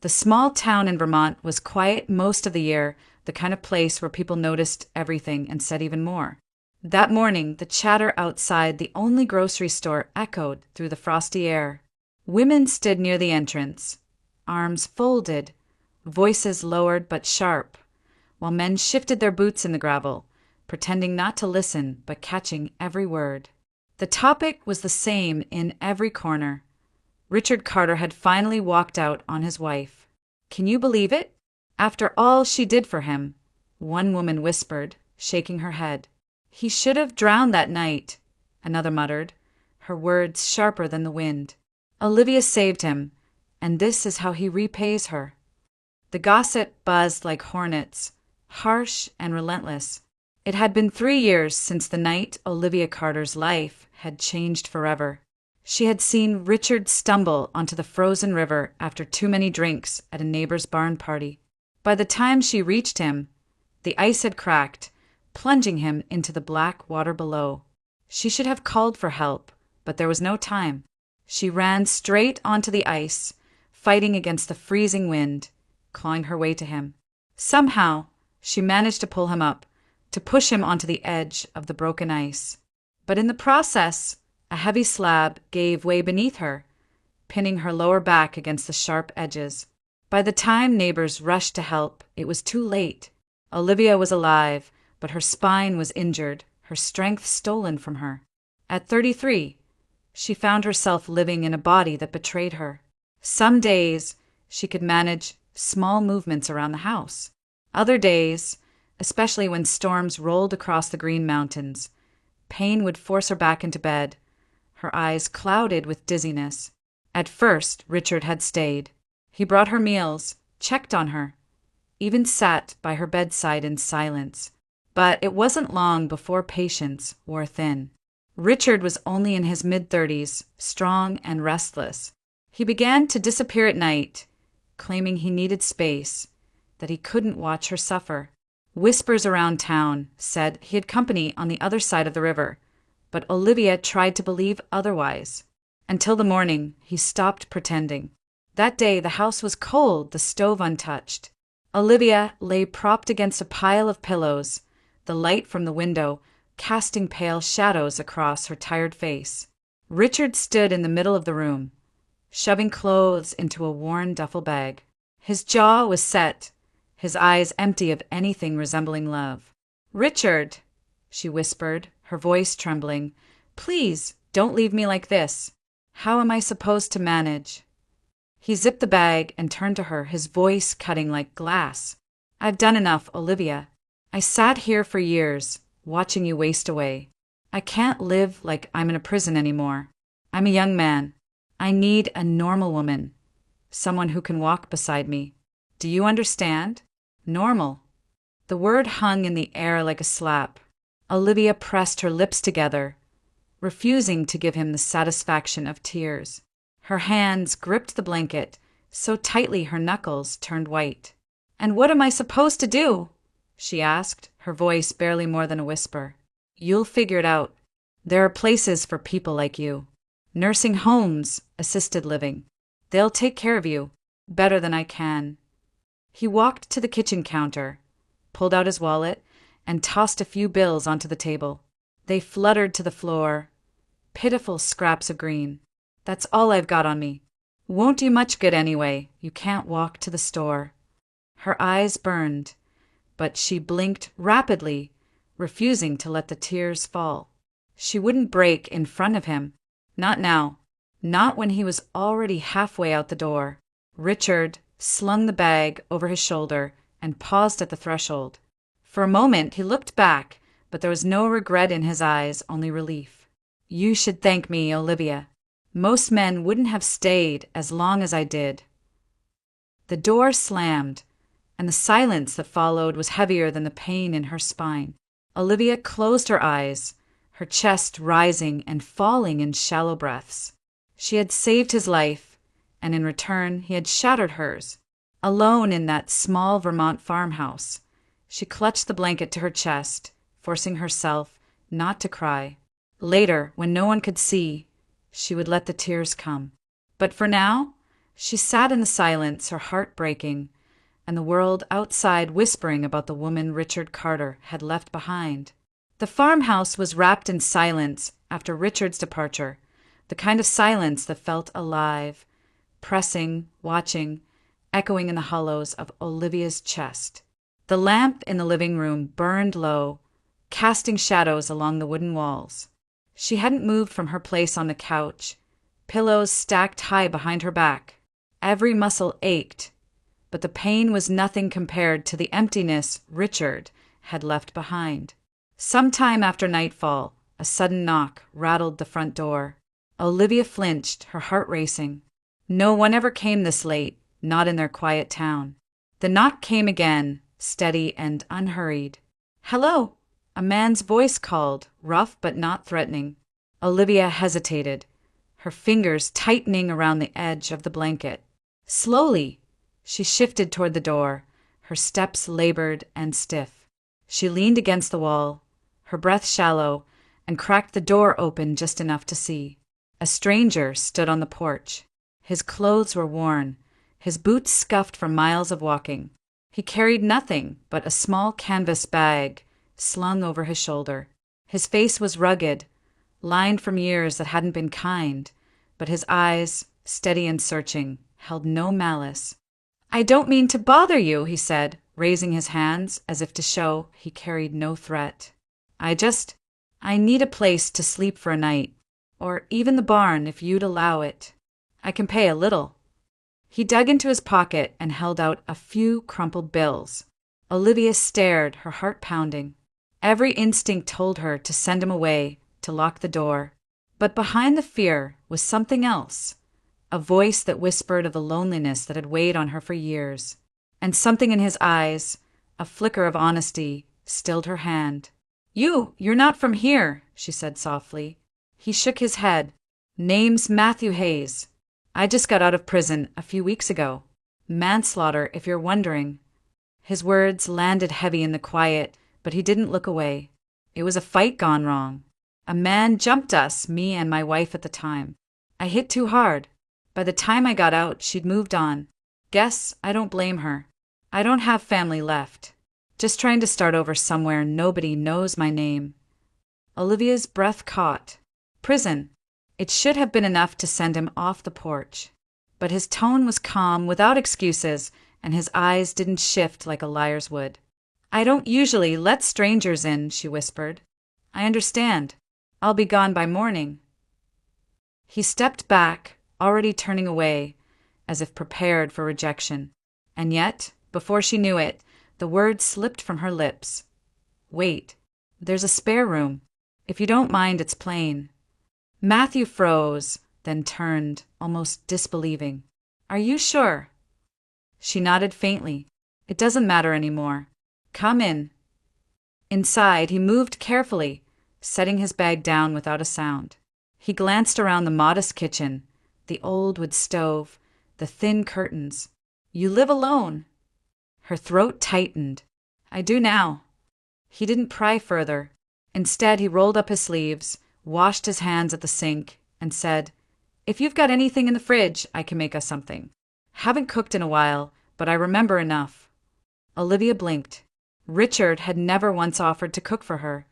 The small town in Vermont was quiet most of the year, the kind of place where people noticed everything and said even more. That morning, the chatter outside the only grocery store echoed through the frosty air. Women stood near the entrance, arms folded, voices lowered but sharp, while men shifted their boots in the gravel, pretending not to listen but catching every word. The topic was the same in every corner. Richard Carter had finally walked out on his wife. Can you believe it? After all she did for him, one woman whispered, shaking her head. He should have drowned that night, another muttered, her words sharper than the wind. Olivia saved him, and this is how he repays her. The gossip buzzed like hornets, harsh and relentless. It had been 3 years since the night Olivia Carter's life had changed forever. She had seen Richard stumble onto the frozen river after too many drinks at a neighbor's barn party. By the time she reached him, the ice had cracked, plunging him into the black water below. She should have called for help, but there was no time. She ran straight onto the ice, fighting against the freezing wind, clawing her way to him. Somehow, she managed to pull him up, to push him onto the edge of the broken ice. But in the process, a heavy slab gave way beneath her, pinning her lower back against the sharp edges. By the time neighbors rushed to help, it was too late. Olivia was alive, but her spine was injured, her strength stolen from her. At 33, she found herself living in a body that betrayed her. Some days, she could manage small movements around the house. Other days, especially when storms rolled across the Green Mountains, pain would force her back into bed, her eyes clouded with dizziness. At first, Richard had stayed. He brought her meals, checked on her, even sat by her bedside in silence. But it wasn't long before patience wore thin. Richard was only in his mid-30s, strong and restless. He began to disappear at night, claiming he needed space, that he couldn't watch her suffer. Whispers around town said he had company on the other side of the river, but Olivia tried to believe otherwise. Until the morning, he stopped pretending. That day, the house was cold, the stove untouched. Olivia lay propped against a pile of pillows, the light from the window casting pale shadows across her tired face. Richard stood in the middle of the room, shoving clothes into a worn duffel bag. His jaw was set, his eyes empty of anything resembling love. "Richard," she whispered, her voice trembling, "please, don't leave me like this. How am I supposed to manage?" He zipped the bag and turned to her, his voice cutting like glass. "I've done enough, Olivia. I sat here for years, watching you waste away. I can't live like I'm in a prison anymore. I'm a young man. I need a normal woman, someone who can walk beside me. Do you understand? Normal." The word hung in the air like a slap. Olivia pressed her lips together, refusing to give him the satisfaction of tears. Her hands gripped the blanket so tightly her knuckles turned white. "And what am I supposed to do?" she asked, her voice barely more than a whisper. "You'll figure it out. There are places for people like you. Nursing homes, assisted living. They'll take care of you, better than I can." He walked to the kitchen counter, pulled out his wallet, and tossed a few bills onto the table. They fluttered to the floor, pitiful scraps of green. "That's all I've got on me. Won't do much good anyway. You can't walk to the store." Her eyes burned, but she blinked rapidly, refusing to let the tears fall. She wouldn't break in front of him. Not now. Not when he was already halfway out the door. Richard slung the bag over his shoulder and paused at the threshold. For a moment he looked back, but there was no regret in his eyes, only relief. "You should thank me, Olivia. Most men wouldn't have stayed as long as I did." The door slammed, and the silence that followed was heavier than the pain in her spine. Olivia closed her eyes, her chest rising and falling in shallow breaths. She had saved his life, and in return he had shattered hers. Alone in that small Vermont farmhouse, she clutched the blanket to her chest, forcing herself not to cry. Later, when no one could see, she would let the tears come. But for now, She sat in the silence, her heart breaking, and the world outside whispering about the woman Richard Carter had left behind. The farmhouse was wrapped in silence after Richard's departure, the kind of silence that felt alive, pressing, watching, echoing in the hollows of Olivia's chest. The lamp in the living room burned low, casting shadows along the wooden walls. She hadn't moved from her place on the couch, pillows stacked high behind her back. Every muscle ached, but the pain was nothing compared to the emptiness Richard had left behind. Sometime after nightfall, a sudden knock rattled the front door. Olivia flinched, her heart racing. No one ever came this late, not in their quiet town. The knock came again, steady and unhurried. "Hello," a man's voice called, rough but not threatening. Olivia hesitated, her fingers tightening around the edge of the blanket. Slowly, she shifted toward the door, her steps labored and stiff. She leaned against the wall, her breath shallow, and cracked the door open just enough to see. A stranger stood on the porch. His clothes were worn, his boots scuffed from miles of walking. He carried nothing but a small canvas bag slung over his shoulder. His face was rugged, lined from years that hadn't been kind, but his eyes, steady and searching, held no malice. "I don't mean to bother you," he said, raising his hands as if to show he carried no threat. I need a place to sleep for a night, or even the barn if you'd allow it. I can pay a little." He dug into his pocket and held out a few crumpled bills. Olivia stared, her heart pounding. Every instinct told her to send him away, to lock the door. But behind the fear was something else, a voice that whispered of the loneliness that had weighed on her for years. And something in his eyes, a flicker of honesty, stilled her hand. You're not from here," she said softly. He shook his head. "Name's Matthew Hayes. I just got out of prison a few weeks ago. Manslaughter, if you're wondering." His words landed heavy in the quiet, but he didn't look away. "It was a fight gone wrong. A man jumped us, me and my wife at the time. I hit too hard. By the time I got out, she'd moved on. Guess I don't blame her. I don't have family left. Just trying to start over somewhere nobody knows my name." Olivia's breath caught. Prison. It should have been enough to send him off the porch. But his tone was calm, without excuses, and his eyes didn't shift like a liar's would. "I don't usually let strangers in," she whispered. "I understand. I'll be gone by morning." He stepped back, already turning away, as if prepared for rejection. And yet, before she knew it, the word slipped from her lips. "Wait. There's a spare room. If you don't mind, it's plain." Matthew froze, then turned, almost disbelieving. "Are you sure?" She nodded faintly. "It doesn't matter anymore. Come in." Inside, he moved carefully, setting his bag down without a sound. He glanced around the modest kitchen, the old wood stove, the thin curtains. "You live alone?" Her throat tightened. "I do now." He didn't pry further. Instead, he rolled up his sleeves, washed his hands at the sink, and said, "If you've got anything in the fridge, I can make us something. Haven't cooked in a while, but I remember enough." Olivia blinked. Richard had never once offered to cook for her,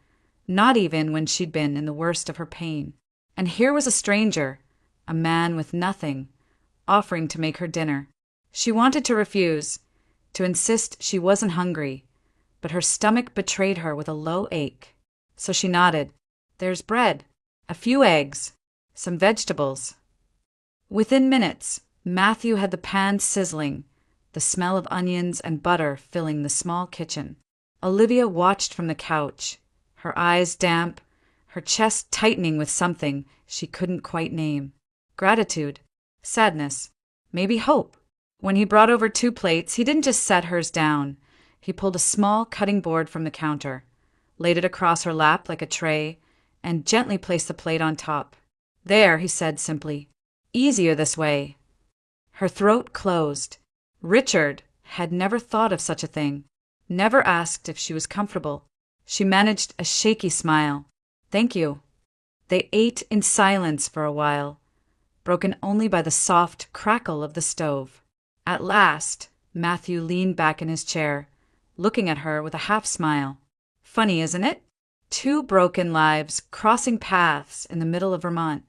not even when she'd been in the worst of her pain. And here was a stranger, a man with nothing, offering to make her dinner. She wanted to refuse, to insist she wasn't hungry, but her stomach betrayed her with a low ache. So she nodded. "There's bread, a few eggs, some vegetables." Within minutes, Matthew had the pan sizzling, the smell of onions and butter filling the small kitchen. Olivia watched from the couch, her eyes damp, her chest tightening with something she couldn't quite name. Gratitude, sadness, maybe hope. When he brought over 2 plates, he didn't just set hers down. He pulled a small cutting board from the counter, laid it across her lap like a tray, and gently placed the plate on top. "There," he said simply. "Easier this way." Her throat closed. Richard had never thought of such a thing, never asked if she was comfortable. She managed a shaky smile. "Thank you." They ate in silence for a while. broken only by the soft crackle of the stove. At last, Matthew leaned back in his chair, looking at her with a half-smile. Funny, isn't it? Two broken lives crossing paths in the middle of Vermont.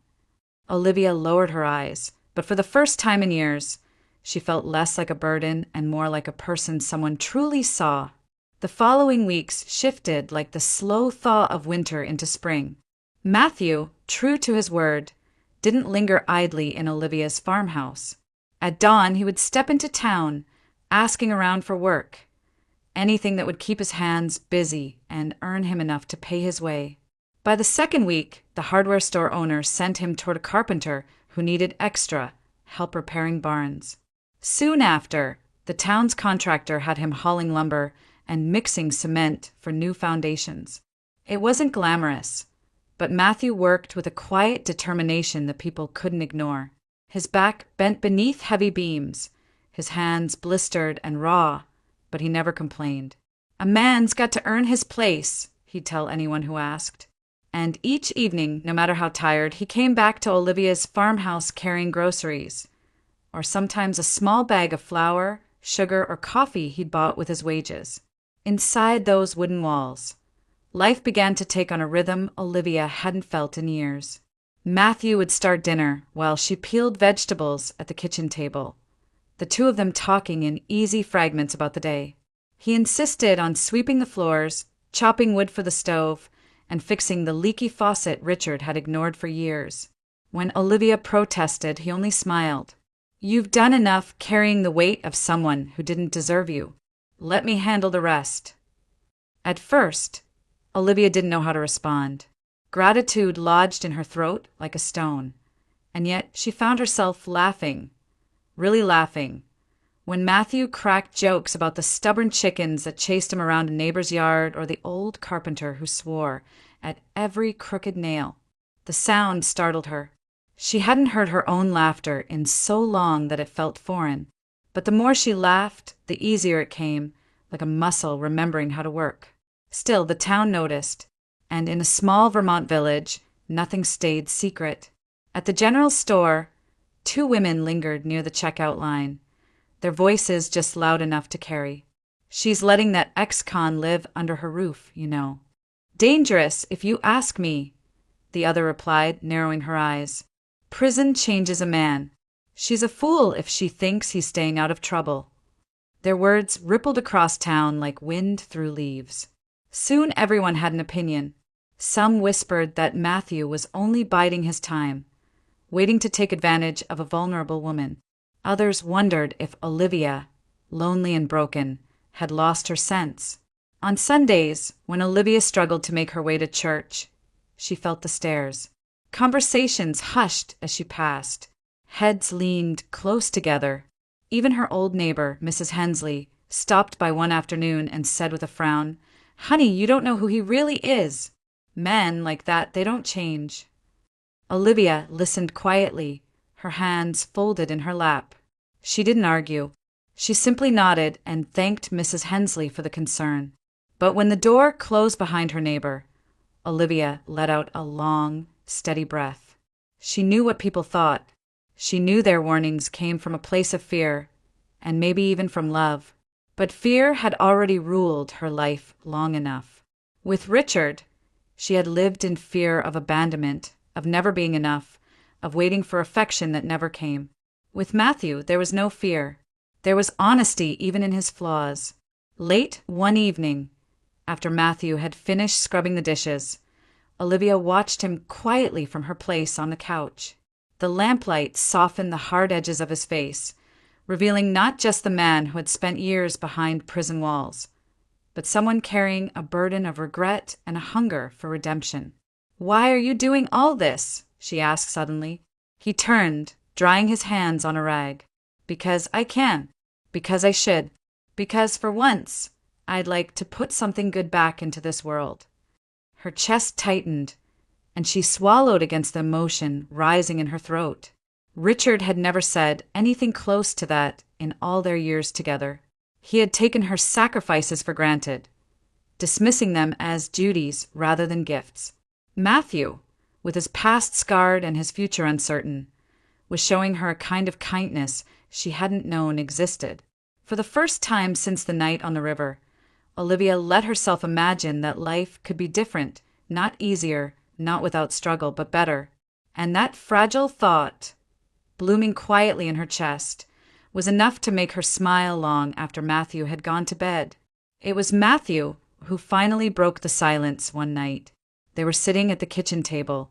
Olivia lowered her eyes, but for the first time in years, she felt less like a burden and more like a person someone truly saw. The following weeks shifted like the slow thaw of winter into spring. Matthew, true to his word, didn't linger idly in Olivia's farmhouse. At dawn, he would step into town, asking around for work, anything that would keep his hands busy and earn him enough to pay his way. By the second week, the hardware store owner sent him toward a carpenter who needed extra help repairing barns. Soon after, the town's contractor had him hauling lumber and mixing cement for new foundations. It wasn't glamorous, but Matthew worked with a quiet determination that people couldn't ignore. His back bent beneath heavy beams, his hands blistered and raw, but he never complained. A man's got to earn his place, he'd tell anyone who asked. And each evening, no matter how tired, he came back to Olivia's farmhouse carrying groceries, or sometimes a small bag of flour, sugar, or coffee he'd bought with his wages. Inside those wooden walls, life began to take on a rhythm Olivia hadn't felt in years. Matthew would start dinner while she peeled vegetables at the kitchen table, the two of them talking in easy fragments about the day. He insisted on sweeping the floors, chopping wood for the stove, and fixing the leaky faucet Richard had ignored for years. When Olivia protested, he only smiled. "You've done enough carrying the weight of someone who didn't deserve you. Let me handle the rest." At first, Olivia didn't know how to respond. Gratitude lodged in her throat like a stone, and yet she found herself laughing, really laughing, when Matthew cracked jokes about the stubborn chickens that chased him around a neighbor's yard or the old carpenter who swore at every crooked nail. The sound startled her. She hadn't heard her own laughter in so long that it felt foreign, but the more she laughed, the easier it came, like a muscle remembering how to work. Still, the town noticed, and in a small Vermont village, nothing stayed secret. At the general store, two women lingered near the checkout line, their voices just loud enough to carry. "She's letting that ex-con live under her roof, you know." "Dangerous, if you ask me," the other replied, narrowing her eyes. "Prison changes a man. She's a fool if she thinks he's staying out of trouble." Their words rippled across town like wind through leaves. Soon everyone had an opinion. Some whispered that Matthew was only biding his time, waiting to take advantage of a vulnerable woman. Others wondered if Olivia, lonely and broken, had lost her sense. On Sundays, when Olivia struggled to make her way to church, she felt the stares. Conversations hushed as she passed. Heads leaned close together. Even her old neighbor, Mrs. Hensley, stopped by one afternoon and said with a frown, "Honey, you don't know who he really is. Men like that, they don't change." Olivia listened quietly, her hands folded in her lap. She didn't argue. She simply nodded and thanked Mrs. Hensley for the concern. But when the door closed behind her neighbor, Olivia let out a long, steady breath. She knew what people thought. She knew their warnings came from a place of fear, and maybe even from love. But fear had already ruled her life long enough. With Richard, she had lived in fear of abandonment, of never being enough, of waiting for affection that never came. With Matthew, there was no fear. There was honesty even in his flaws. Late one evening, after Matthew had finished scrubbing the dishes, Olivia watched him quietly from her place on the couch. The lamplight softened the hard edges of his face, revealing not just the man who had spent years behind prison walls, but someone carrying a burden of regret and a hunger for redemption. "Why are you doing all this?" she asked suddenly. He turned, drying his hands on a rag. "Because I can. Because I should. Because for once, I'd like to put something good back into this world." Her chest tightened, and she swallowed against the emotion rising in her throat. Richard had never said anything close to that in all their years together. He had taken her sacrifices for granted, dismissing them as duties rather than gifts. Matthew, with his past scarred and his future uncertain, was showing her a kind of kindness she hadn't known existed. For the first time since the night on the river, Olivia let herself imagine that life could be different, not easier, not without struggle, but better. And that fragile thought, blooming quietly in her chest, was enough to make her smile long after Matthew had gone to bed. It was Matthew who finally broke the silence one night. They were sitting at the kitchen table,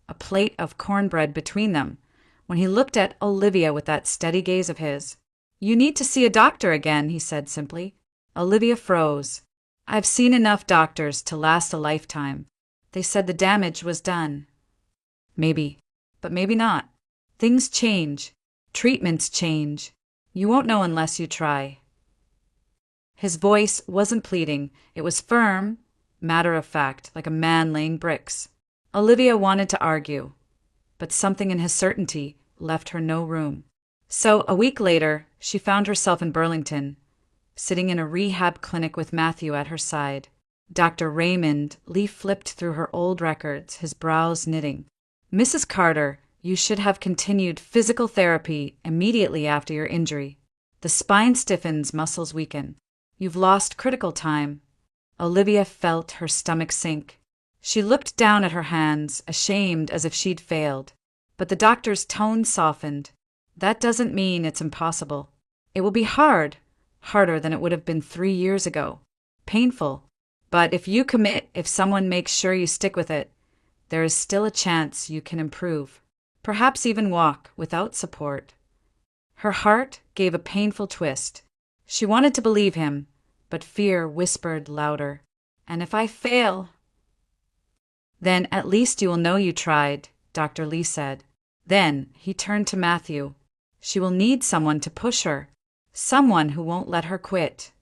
a plate of cornbread between them, when he looked at Olivia with that steady gaze of his. "You need to see a doctor again," he said simply. Olivia froze. "I've seen enough doctors to last a lifetime. They said the damage was done." "Maybe, but maybe not. Things change. Treatments change. You won't know unless you try." His voice wasn't pleading. It was firm, matter of fact, like a man laying bricks. Olivia wanted to argue, but something in his certainty left her no room. So, a week later, she found herself in Burlington, sitting in a rehab clinic with Matthew at her side. Dr. Raymond leaf-flipped through her old records, his brows knitting. "Mrs. Carter, you should have continued physical therapy immediately after your injury. The spine stiffens, muscles weaken. You've lost critical time." Olivia felt her stomach sink. She looked down at her hands, ashamed as if she'd failed. But the doctor's tone softened. "That doesn't mean it's impossible. It will be hard, harder than it would have been 3 years ago. Painful. But if you commit, if someone makes sure you stick with it, there is still a chance you can improve. Perhaps even walk without support." Her heart gave a painful twist. She wanted to believe him, but fear whispered louder. "And if I fail?" "Then at least you will know you tried," Dr. Lee said. Then he turned to Matthew. "She will need someone to push her, someone who won't let her quit."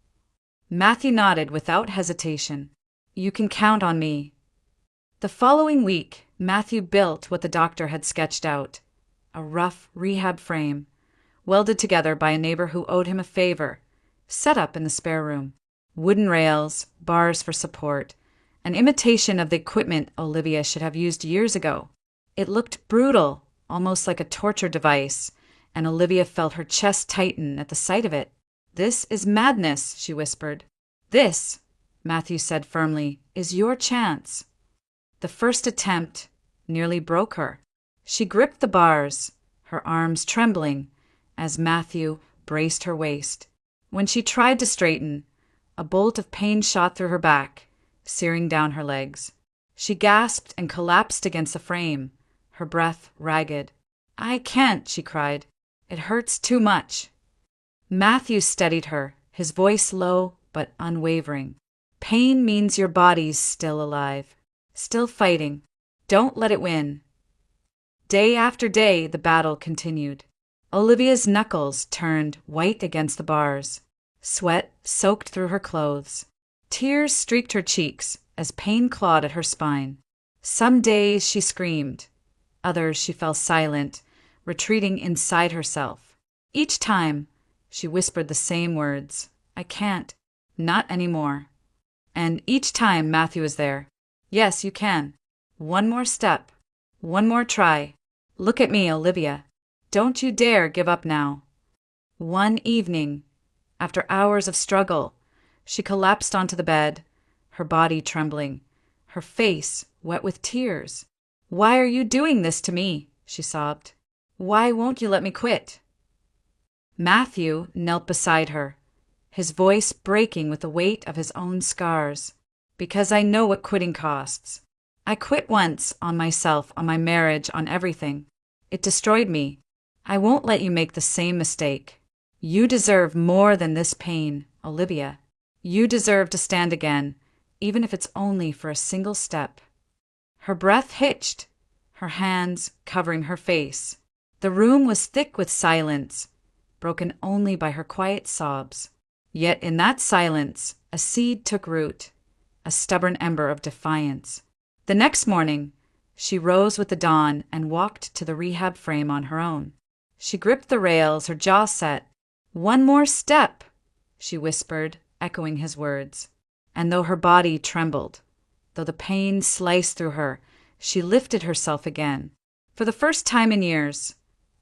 Matthew nodded without hesitation. "You can count on me." The following week, Matthew built what the doctor had sketched out, a rough rehab frame, welded together by a neighbor who owed him a favor, set up in the spare room. Wooden rails, bars for support, an imitation of the equipment Olivia should have used years ago. It looked brutal, almost like a torture device, and Olivia felt her chest tighten at the sight of it. "This is madness," she whispered. "This," Matthew said firmly, "is your chance." The first attempt nearly broke her. She gripped the bars, her arms trembling, as Matthew braced her waist. When she tried to straighten, a bolt of pain shot through her back, searing down her legs. She gasped and collapsed against the frame, her breath ragged. "I can't," she cried. "It hurts too much." Matthew steadied her, his voice low but unwavering. "Pain means your body's still alive, still fighting. Don't let it win." Day after day, the battle continued. Olivia's knuckles turned white against the bars. Sweat soaked through her clothes. Tears streaked her cheeks as pain clawed at her spine. Some days she screamed. Others she fell silent, retreating inside herself. Each time, she whispered the same words. "I can't. Not anymore." And each time Matthew was there. "Yes, you can. One more step. One more try. Look at me, Olivia. Don't you dare give up now." One evening, after hours of struggle, she collapsed onto the bed, her body trembling, her face wet with tears. "Why are you doing this to me?" she sobbed. "Why won't you let me quit?" Matthew knelt beside her, his voice breaking with the weight of his own scars. "Because I know what quitting costs. I quit once, on myself, on my marriage, on everything. It destroyed me. I won't let you make the same mistake. You deserve more than this pain, Olivia. You deserve to stand again, even if it's only for a single step." Her breath hitched, her hands covering her face. The room was thick with silence, broken only by her quiet sobs. Yet in that silence, a seed took root, a stubborn ember of defiance. The next morning, she rose with the dawn and walked to the rehab frame on her own. She gripped the rails, her jaw set. "One more step," she whispered, echoing his words. And though her body trembled, though the pain sliced through her, she lifted herself again. For the first time in years,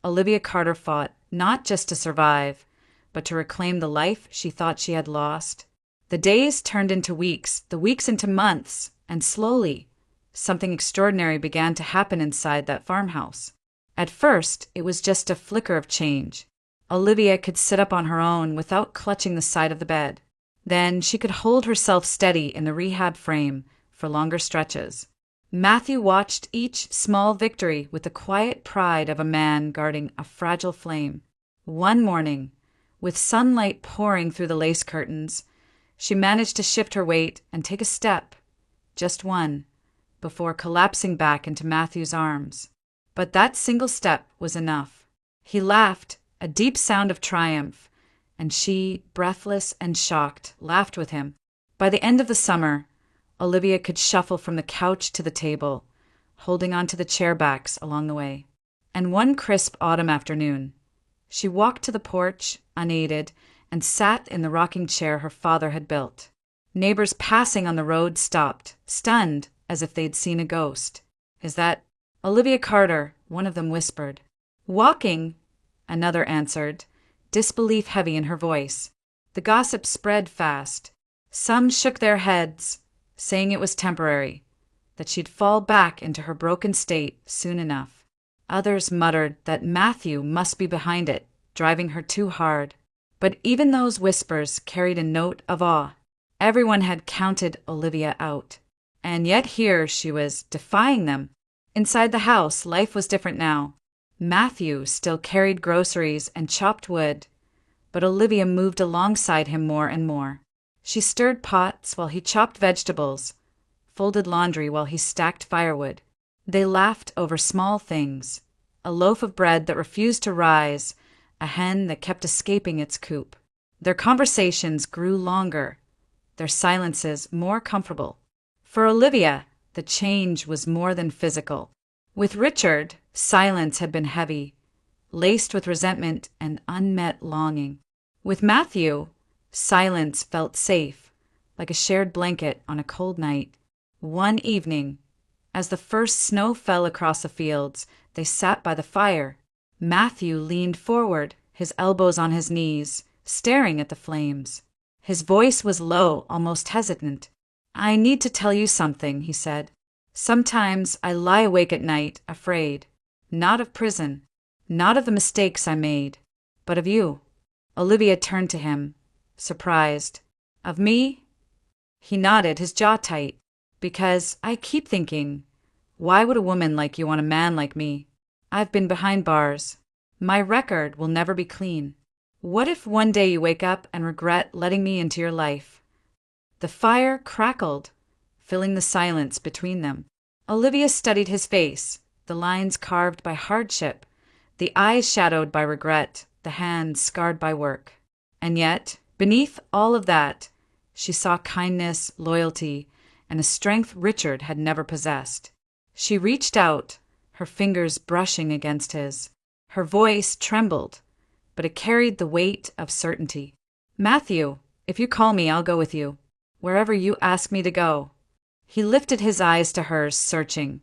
Olivia Carter fought not just to survive, but to reclaim the life she thought she had lost. The days turned into weeks, the weeks into months, and slowly, something extraordinary began to happen inside that farmhouse. At first, it was just a flicker of change. Olivia could sit up on her own without clutching the side of the bed. Then she could hold herself steady in the rehab frame for longer stretches. Matthew watched each small victory with the quiet pride of a man guarding a fragile flame. One morning, with sunlight pouring through the lace curtains, she managed to shift her weight and take a step, just one, before collapsing back into Matthew's arms. But that single step was enough. He laughed, a deep sound of triumph, and she, breathless and shocked, laughed with him. By the end of the summer, Olivia could shuffle from the couch to the table, holding onto the chair backs along the way. And one crisp autumn afternoon, she walked to the porch, unaided, and sat in the rocking chair her father had built. Neighbors passing on the road stopped, stunned, as if they'd seen a ghost. "Is that Olivia Carter?" one of them whispered. "Walking," another answered, disbelief heavy in her voice. The gossip spread fast. Some shook their heads, saying it was temporary, that she'd fall back into her broken state soon enough. Others muttered that Matthew must be behind it, driving her too hard. But even those whispers carried a note of awe. Everyone had counted Olivia out. And yet here she was, defying them. Inside the house, life was different now. Matthew still carried groceries and chopped wood, but Olivia moved alongside him more and more. She stirred pots while he chopped vegetables, folded laundry while he stacked firewood. They laughed over small things, a loaf of bread that refused to rise, a hen that kept escaping its coop. Their conversations grew longer, their silences more comfortable. For Olivia, the change was more than physical. With Richard, silence had been heavy, laced with resentment and unmet longing. With Matthew, silence felt safe, like a shared blanket on a cold night. One evening, as the first snow fell across the fields, they sat by the fire. Matthew leaned forward, his elbows on his knees, staring at the flames. His voice was low, almost hesitant. "I need to tell you something," he said. "Sometimes I lie awake at night, afraid. Not of prison, not of the mistakes I made, but of you." Olivia turned to him, surprised. "Of me?" He nodded, his jaw tight. "Because I keep thinking, why would a woman like you want a man like me? I've been behind bars. My record will never be clean. What if one day you wake up and regret letting me into your life?" The fire crackled, filling the silence between them. Olivia studied his face, the lines carved by hardship, the eyes shadowed by regret, the hands scarred by work. And yet, beneath all of that, she saw kindness, loyalty, and a strength Richard had never possessed. She reached out, her fingers brushing against his. Her voice trembled, but it carried the weight of certainty. "Matthew, if you call me, I'll go with you. Wherever you ask me to go." He lifted his eyes to hers, searching,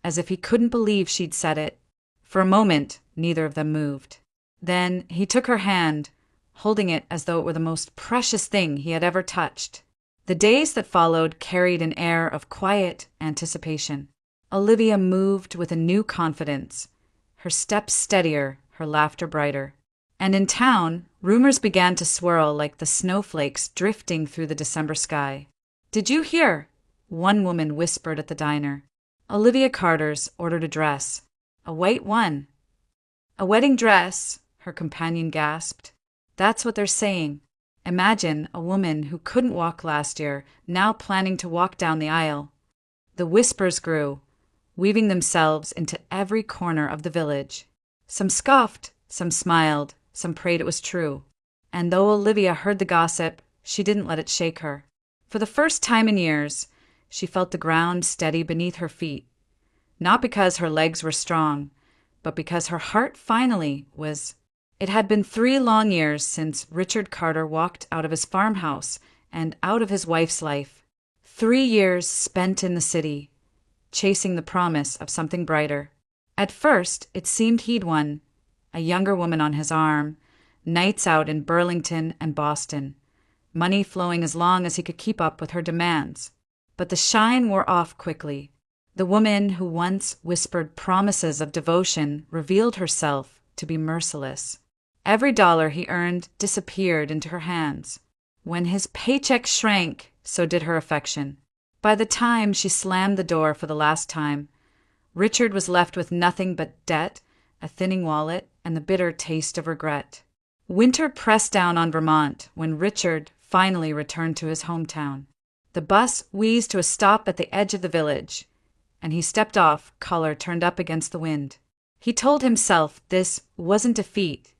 as if he couldn't believe she'd said it. For a moment, neither of them moved. Then he took her hand, holding it as though it were the most precious thing he had ever touched. The days that followed carried an air of quiet anticipation. Olivia moved with a new confidence, her steps steadier, her laughter brighter. And in town, rumors began to swirl like the snowflakes drifting through the December sky. "Did you hear?" one woman whispered at the diner. "Olivia Carter's ordered a dress. A white one." "A wedding dress," her companion gasped. "That's what they're saying. Imagine a woman who couldn't walk last year, now planning to walk down the aisle." The whispers grew, weaving themselves into every corner of the village. Some scoffed, some smiled, some prayed it was true. And though Olivia heard the gossip, she didn't let it shake her. For the first time in years, she felt the ground steady beneath her feet. Not because her legs were strong, but because her heart finally was. It had been 3 long years since Richard Carter walked out of his farmhouse and out of his wife's life. 3 years spent in the city, chasing the promise of something brighter. At first, it seemed he'd won, a younger woman on his arm, nights out in Burlington and Boston, money flowing as long as he could keep up with her demands. But the shine wore off quickly. The woman who once whispered promises of devotion revealed herself to be merciless. Every dollar he earned disappeared into her hands. When his paycheck shrank, so did her affection. By the time she slammed the door for the last time, Richard was left with nothing but debt, a thinning wallet, and the bitter taste of regret. Winter pressed down on Vermont when Richard finally returned to his hometown. The bus wheezed to a stop at the edge of the village, and he stepped off, collar turned up against the wind. He told himself this wasn't defeat,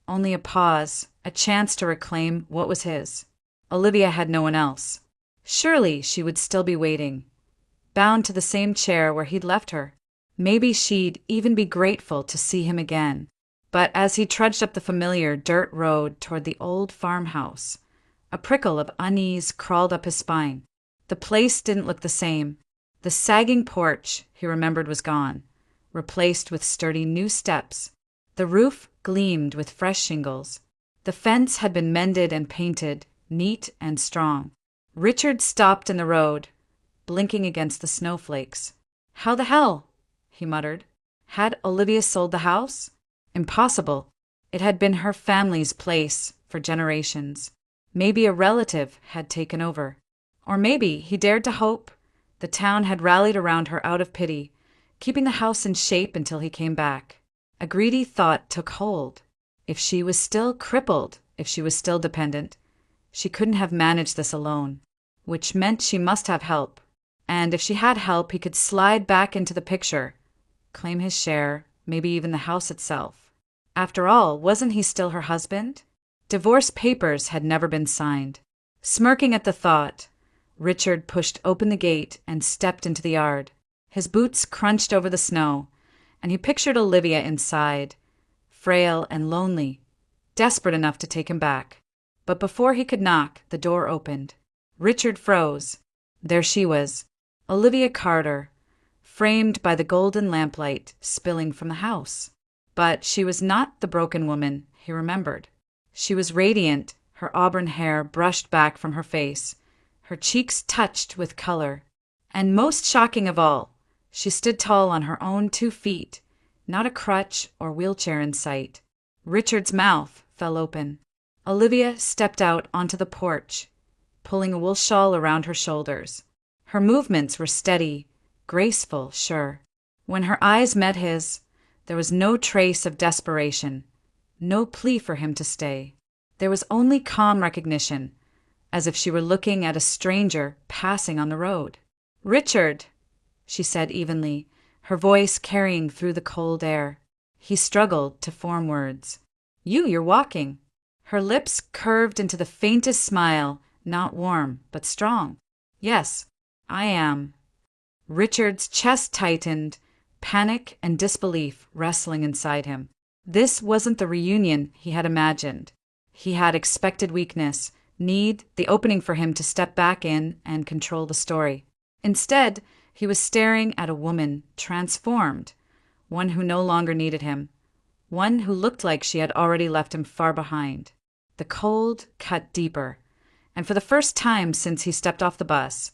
only a pause, a chance to reclaim what was his. Olivia had no one else. Surely she would still be waiting, bound to the same chair where he'd left her. Maybe she'd even be grateful to see him again. But as he trudged up the familiar dirt road toward the old farmhouse, a prickle of unease crawled up his spine. The place didn't look the same. The sagging porch, he remembered, was gone, replaced with sturdy new steps. The roof gleamed with fresh shingles. The fence had been mended and painted, neat and strong. Richard stopped in the road, blinking against the snowflakes. "How the hell?" he muttered. Had Olivia sold the house? Impossible. It had been her family's place for generations. Maybe a relative had taken over. Or maybe, he dared to hope, the town had rallied around her out of pity, keeping the house in shape until he came back. A greedy thought took hold. If she was still crippled, if she was still dependent, she couldn't have managed this alone, which meant she must have help. And if she had help, he could slide back into the picture, claim his share, maybe even the house itself. After all, wasn't he still her husband? Divorce papers had never been signed. Smirking at the thought, Richard pushed open the gate and stepped into the yard. His boots crunched over the snow, and he pictured Olivia inside, frail and lonely, desperate enough to take him back. But before he could knock, the door opened. Richard froze. There she was, Olivia Carter, framed by the golden lamplight spilling from the house. But she was not the broken woman he remembered. She was radiant, her auburn hair brushed back from her face, her cheeks touched with color. And most shocking of all, she stood tall on her own 2 feet, not a crutch or wheelchair in sight. Richard's mouth fell open. Olivia stepped out onto the porch, pulling a wool shawl around her shoulders. Her movements were steady, graceful, sure. When her eyes met his, there was no trace of desperation, no plea for him to stay. There was only calm recognition, as if she were looking at a stranger passing on the road. "Richard," she said evenly, her voice carrying through the cold air. He struggled to form words. You're walking." Her lips curved into the faintest smile, not warm, but strong. "Yes, I am." Richard's chest tightened, panic and disbelief wrestling inside him. This wasn't the reunion he had imagined. He had expected weakness, need, the opening for him to step back in and control the story. Instead, he was staring at a woman transformed, one who no longer needed him, one who looked like she had already left him far behind. The cold cut deeper, and for the first time since he stepped off the bus,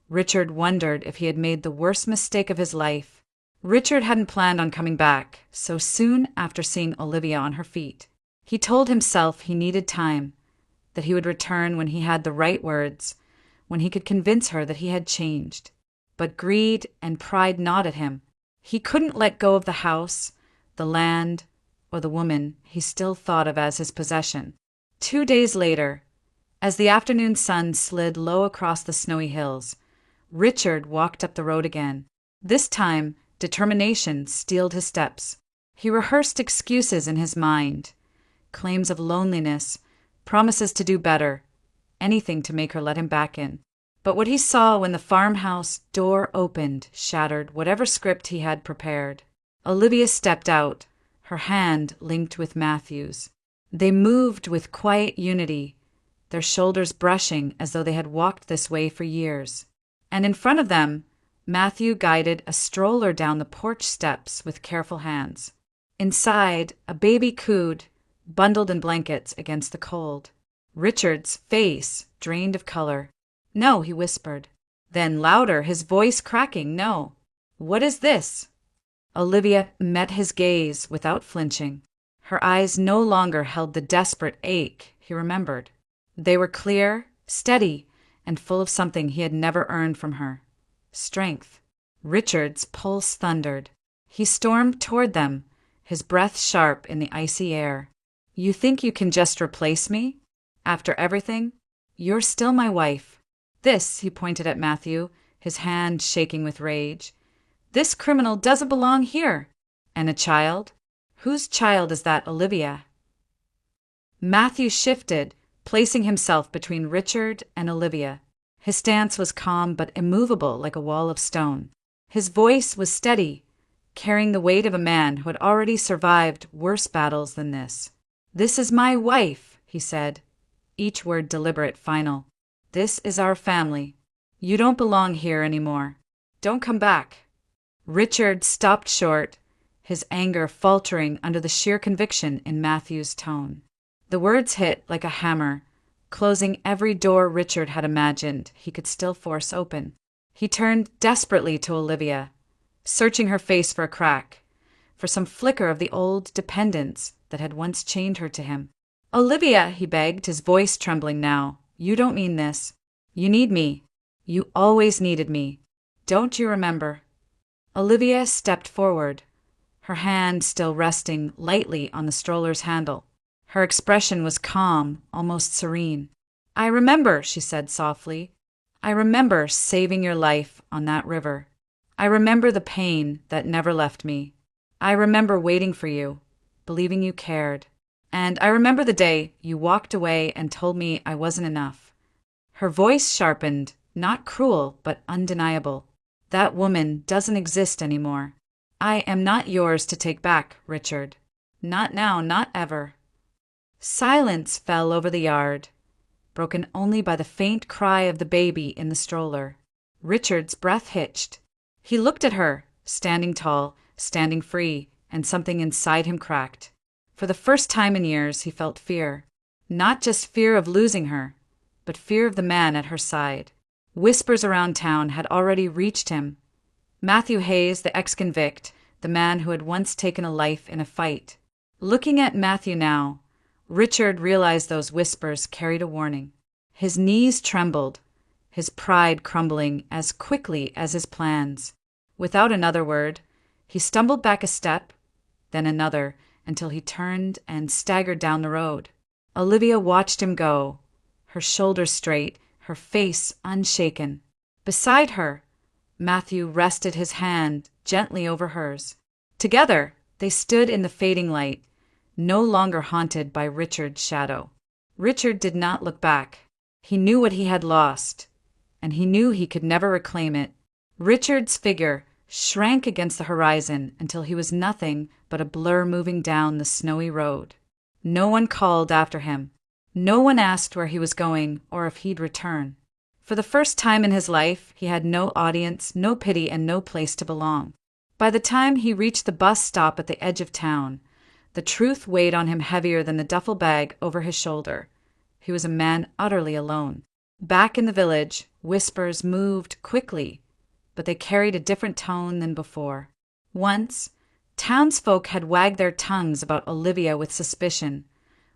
Richard wondered if he had made the worst mistake of his life. Richard hadn't planned on coming back so soon after seeing Olivia on her feet. He told himself he needed time, that he would return when he had the right words, when he could convince her that he had changed. But greed and pride gnawed at him. He couldn't let go of the house, the land, or the woman he still thought of as his possession. 2 days later, as the afternoon sun slid low across the snowy hills, Richard walked up the road again. This time, determination steeled his steps. He rehearsed excuses in his mind, claims of loneliness, promises to do better, anything to make her let him back in. But what he saw when the farmhouse door opened shattered whatever script he had prepared. Olivia stepped out, her hand linked with Matthew's. They moved with quiet unity, their shoulders brushing as though they had walked this way for years. And in front of them, Matthew guided a stroller down the porch steps with careful hands. Inside, a baby cooed, bundled in blankets against the cold. Richard's face drained of color. "No," he whispered. Then louder, his voice cracking, "No. What is this?" Olivia met his gaze without flinching. Her eyes no longer held the desperate ache he remembered. They were clear, steady, and full of something he had never earned from her. Strength. Richard's pulse thundered. He stormed toward them, his breath sharp in the icy air. "You think you can just replace me? After everything? You're still my wife. This," he pointed at Matthew, his hand shaking with rage. "This criminal doesn't belong here. And a child? Whose child is that, Olivia?" Matthew shifted, placing himself between Richard and Olivia. His stance was calm but immovable like a wall of stone. His voice was steady, carrying the weight of a man who had already survived worse battles than this. "This is my wife," he said, each word deliberate, final. "This is our family. You don't belong here anymore. Don't come back." Richard stopped short, his anger faltering under the sheer conviction in Matthew's tone. The words hit like a hammer, closing every door Richard had imagined he could still force open. He turned desperately to Olivia, searching her face for a crack, for some flicker of the old dependence that had once chained her to him. "Olivia," he begged, his voice trembling now, "you don't mean this. You need me. You always needed me. Don't you remember?" Olivia stepped forward, her hand still resting lightly on the stroller's handle. Her expression was calm, almost serene. "I remember," she said softly. "I remember saving your life on that river. I remember the pain that never left me. I remember waiting for you, believing you cared. And I remember the day you walked away and told me I wasn't enough." Her voice sharpened, not cruel, but undeniable. "That woman doesn't exist anymore. I am not yours to take back, Richard. Not now, not ever." Silence fell over the yard, broken only by the faint cry of the baby in the stroller. Richard's breath hitched. He looked at her, standing tall, standing free, and something inside him cracked. For the first time in years, he felt fear. Not just fear of losing her, but fear of the man at her side. Whispers around town had already reached him. Matthew Hayes, the ex-convict, the man who had once taken a life in a fight. Looking at Matthew now, Richard realized those whispers carried a warning. His knees trembled, his pride crumbling as quickly as his plans. Without another word, he stumbled back a step, then another, until he turned and staggered down the road. Olivia watched him go, her shoulders straight, her face unshaken. Beside her, Matthew rested his hand gently over hers. Together, they stood in the fading light, no longer haunted by Richard's shadow. Richard did not look back. He knew what he had lost, and he knew he could never reclaim it. Richard's figure shrank against the horizon until he was nothing but a blur moving down the snowy road. No one called after him. No one asked where he was going or if he'd return. For the first time in his life, he had no audience, no pity, and no place to belong. By the time he reached the bus stop at the edge of town, the truth weighed on him heavier than the duffel bag over his shoulder. He was a man utterly alone. Back in the village, whispers moved quickly, but they carried a different tone than before. Once, townsfolk had wagged their tongues about Olivia with suspicion,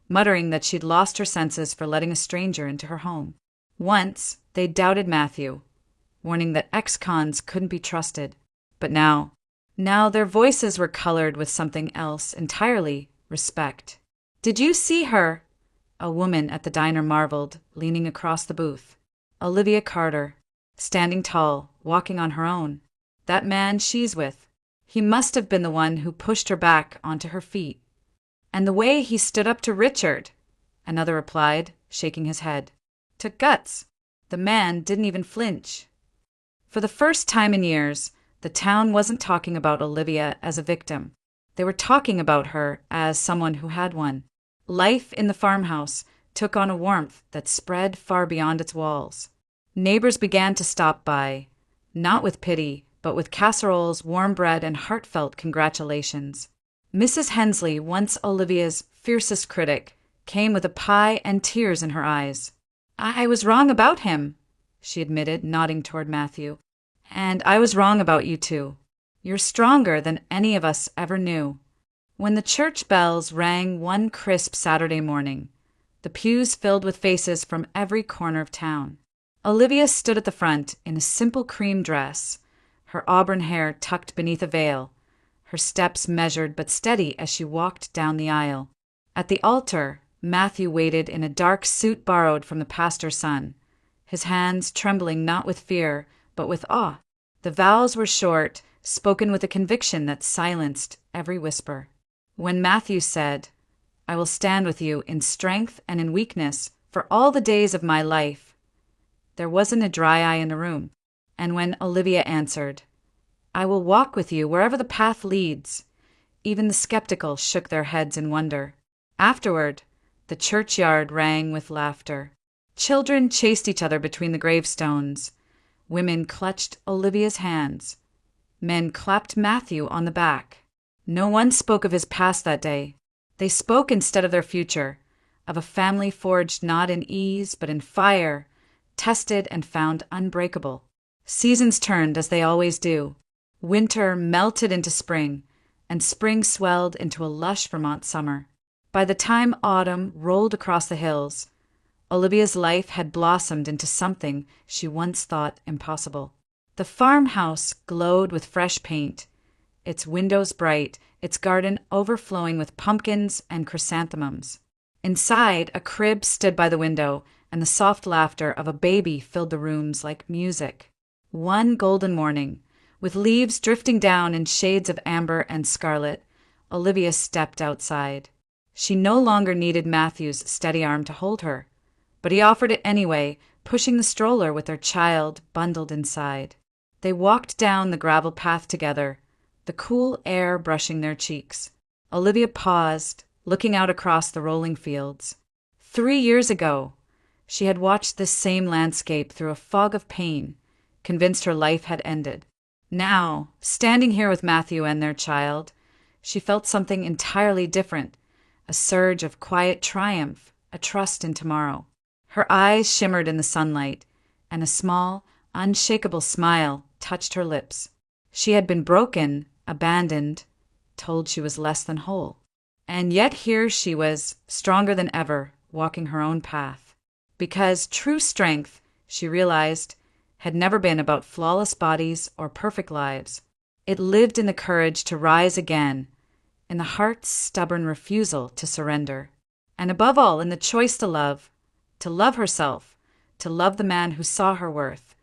muttering that she'd lost her senses for letting a stranger into her home. Once, they doubted Matthew, warning that ex-cons couldn't be trusted. But now their voices were colored with something else entirely, respect. "Did you see her?" A woman at the diner marveled, leaning across the booth. "Olivia Carter, standing tall, walking on her own. That man she's with. He must have been the one who pushed her back onto her feet. And the way he stood up to Richard," another replied, shaking his head. "Took guts. The man didn't even flinch." For the first time in years, the town wasn't talking about Olivia as a victim. They were talking about her as someone who had one. Life in the farmhouse took on a warmth that spread far beyond its walls. Neighbors began to stop by, not with pity, but with casseroles, warm bread, and heartfelt congratulations. Mrs. Hensley, once Olivia's fiercest critic, came with a pie and tears in her eyes. I was wrong about him, she admitted, nodding toward Matthew. And I was wrong about you too. You're stronger than any of us ever knew. When the church bells rang one crisp Saturday morning, the pews filled with faces from every corner of town. Olivia stood at the front in a simple cream dress, her auburn hair tucked beneath a veil, her steps measured but steady as she walked down the aisle. At the altar, Matthew waited in a dark suit borrowed from the pastor's son, his hands trembling not with fear, but with awe. The vows were short, spoken with a conviction that silenced every whisper. When Matthew said, "I will stand with you in strength and in weakness for all the days of my life," there wasn't a dry eye in the room. And when Olivia answered, "I will walk with you wherever the path leads," even the skeptical shook their heads in wonder. Afterward, the churchyard rang with laughter. Children chased each other between the gravestones. Women clutched Olivia's hands. Men clapped Matthew on the back. No one spoke of his past that day. They spoke instead of their future, of a family forged not in ease but in fire, tested and found unbreakable. Seasons turned as they always do. Winter melted into spring, and spring swelled into a lush Vermont summer. By the time autumn rolled across the hills, Olivia's life had blossomed into something she once thought impossible. The farmhouse glowed with fresh paint, its windows bright, its garden overflowing with pumpkins and chrysanthemums. Inside, a crib stood by the window, and the soft laughter of a baby filled the rooms like music. One golden morning, with leaves drifting down in shades of amber and scarlet, Olivia stepped outside. She no longer needed Matthew's steady arm to hold her, but he offered it anyway, pushing the stroller with their child bundled inside. They walked down the gravel path together, the cool air brushing their cheeks. Olivia paused, looking out across the rolling fields. 3 years ago, she had watched this same landscape through a fog of pain, convinced her life had ended. Now, standing here with Matthew and their child, she felt something entirely different, a surge of quiet triumph, a trust in tomorrow. Her eyes shimmered in the sunlight, and a small, unshakable smile touched her lips. She had been broken, abandoned, told she was less than whole. And yet here she was, stronger than ever, walking her own path. Because true strength, she realized, had never been about flawless bodies or perfect lives. It lived in the courage to rise again, in the heart's stubborn refusal to surrender, and above all in the choice to love herself, to love the man who saw her worth,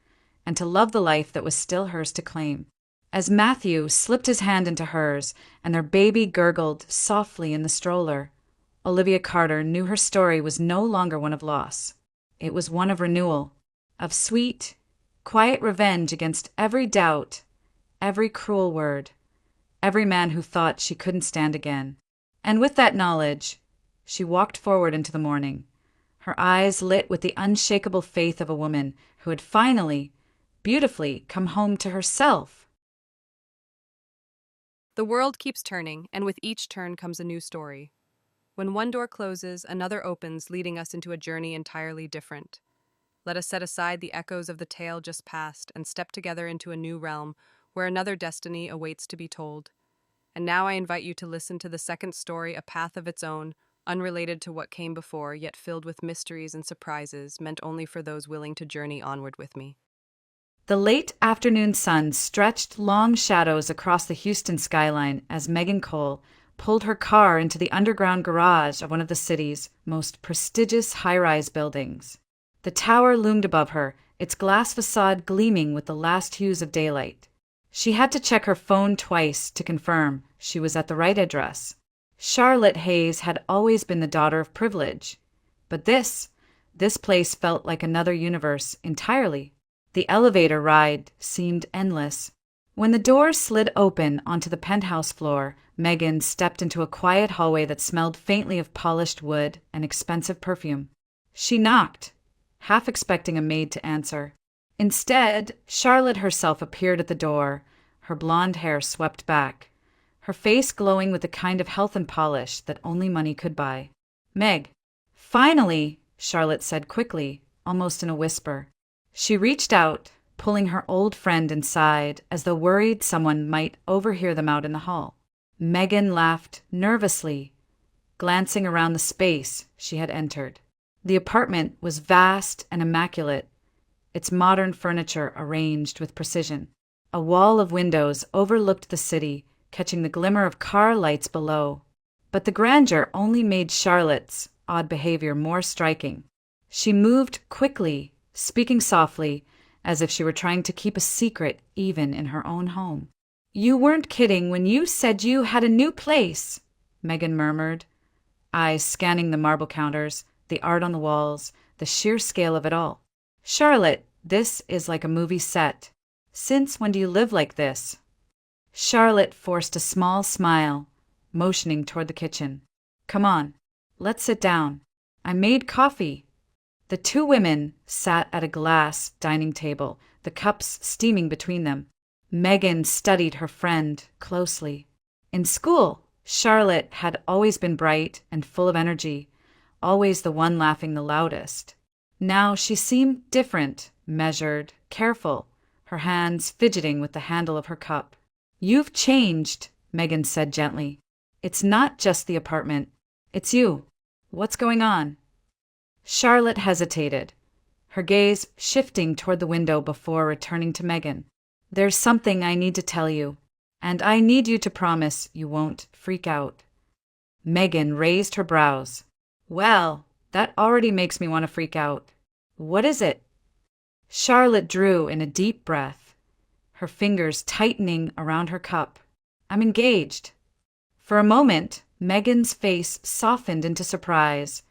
and to love the life that was still hers to claim. As Matthew slipped his hand into hers and their baby gurgled softly in the stroller, Olivia Carter knew her story was no longer one of loss. It was one of renewal, of sweet, quiet revenge against every doubt, every cruel word, every man who thought she couldn't stand again. And with that knowledge, she walked forward into the morning, her eyes lit with the unshakable faith of a woman who had finally, beautifully come home to herself. The world keeps turning, and with each turn comes a new story. When one door closes, another opens, leading us into a journey entirely different. Let us set aside the echoes of the tale just past and step together into a new realm where another destiny awaits to be told. And now I invite you to listen to the second story, a path of its own, unrelated to what came before, yet filled with mysteries and surprises meant only for those willing to journey onward with me. The late afternoon sun stretched long shadows across the Houston skyline as Megan Cole pulled her car into the underground garage of one of the city's most prestigious high-rise buildings. The tower loomed above her, its glass facade gleaming with the last hues of daylight. She had to check her phone twice to confirm she was at the right address. Charlotte Hayes had always been the daughter of privilege, but this place felt like another universe entirely. The elevator ride seemed endless. When the door slid open onto the penthouse floor, Megan stepped into a quiet hallway that smelled faintly of polished wood and expensive perfume. She knocked, half expecting a maid to answer. Instead, Charlotte herself appeared at the door, her blonde hair swept back, her face glowing with the kind of health and polish that only money could buy. "Meg." "Finally," Charlotte said quickly, almost in a whisper. She reached out, pulling her old friend inside as though worried someone might overhear them out in the hall. Megan laughed nervously, glancing around the space she had entered. The apartment was vast and immaculate, its modern furniture arranged with precision. A wall of windows overlooked the city, catching the glimmer of car lights below. But the grandeur only made Charlotte's odd behavior more striking. She moved quickly, speaking softly, as if she were trying to keep a secret even in her own home. "You weren't kidding when you said you had a new place," Megan murmured, eyes scanning the marble counters, the art on the walls, the sheer scale of it all. "Charlotte, this is like a movie set. Since when do you live like this?" Charlotte forced a small smile, motioning toward the kitchen. "Come on, let's sit down. I made coffee." The two women sat at a glass dining table, the cups steaming between them. Megan studied her friend closely. In school, Charlotte had always been bright and full of energy, always the one laughing the loudest. Now she seemed different, measured, careful, her hands fidgeting with the handle of her cup. "You've changed," Megan said gently. "It's not just the apartment. It's you. What's going on?" Charlotte hesitated, her gaze shifting toward the window before returning to Megan. "There's something I need to tell you, and I need you to promise you won't freak out." Megan raised her brows. "Well, that already makes me want to freak out. What is it?" Charlotte drew in a deep breath, her fingers tightening around her cup. "I'm engaged." For a moment, Megan's face softened into surprise,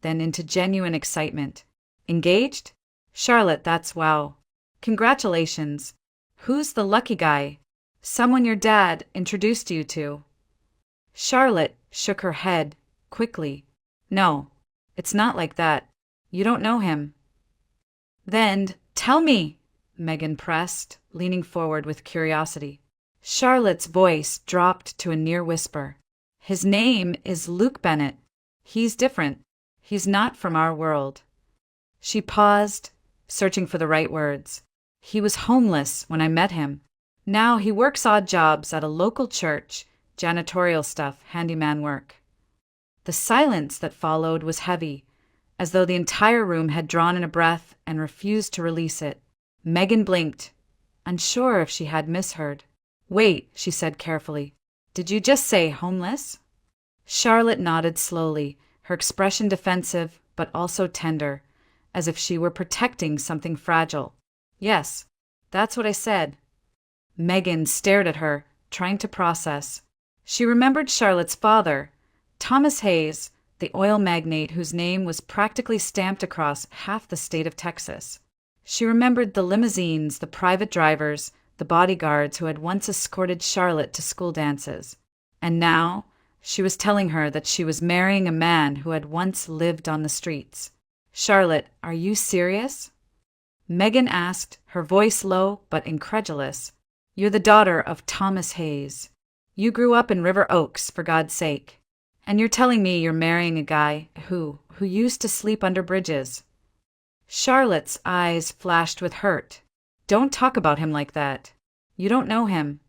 then into genuine excitement. "Engaged? Charlotte, that's wow. Congratulations. Who's the lucky guy? Someone your dad introduced you to?" Charlotte shook her head quickly. "No, it's not like that. You don't know him." "Then tell me," Megan pressed, leaning forward with curiosity. Charlotte's voice dropped to a near whisper. "His name is Luke Bennett. He's different. He's not from our world." She paused, searching for the right words. "He was homeless when I met him. Now he works odd jobs at a local church, janitorial stuff, handyman work." The silence that followed was heavy, as though the entire room had drawn in a breath and refused to release it. Megan blinked, unsure if she had misheard. "Wait," she said carefully. "Did you just say homeless?" Charlotte nodded slowly, her expression defensive but also tender, as if she were protecting something fragile. "Yes, that's what I said." Megan stared at her, trying to process. She remembered Charlotte's father, Thomas Hayes, the oil magnate whose name was practically stamped across half the state of Texas. She remembered the limousines, the private drivers, the bodyguards who had once escorted Charlotte to school dances. And now she was telling her that she was marrying a man who had once lived on the streets. "Charlotte, are you serious?" Megan asked, her voice low but incredulous. "You're the daughter of Thomas Hayes. You grew up in River Oaks, for God's sake. And you're telling me you're marrying a guy who used to sleep under bridges." Charlotte's eyes flashed with hurt. "Don't talk about him like that. You don't know him."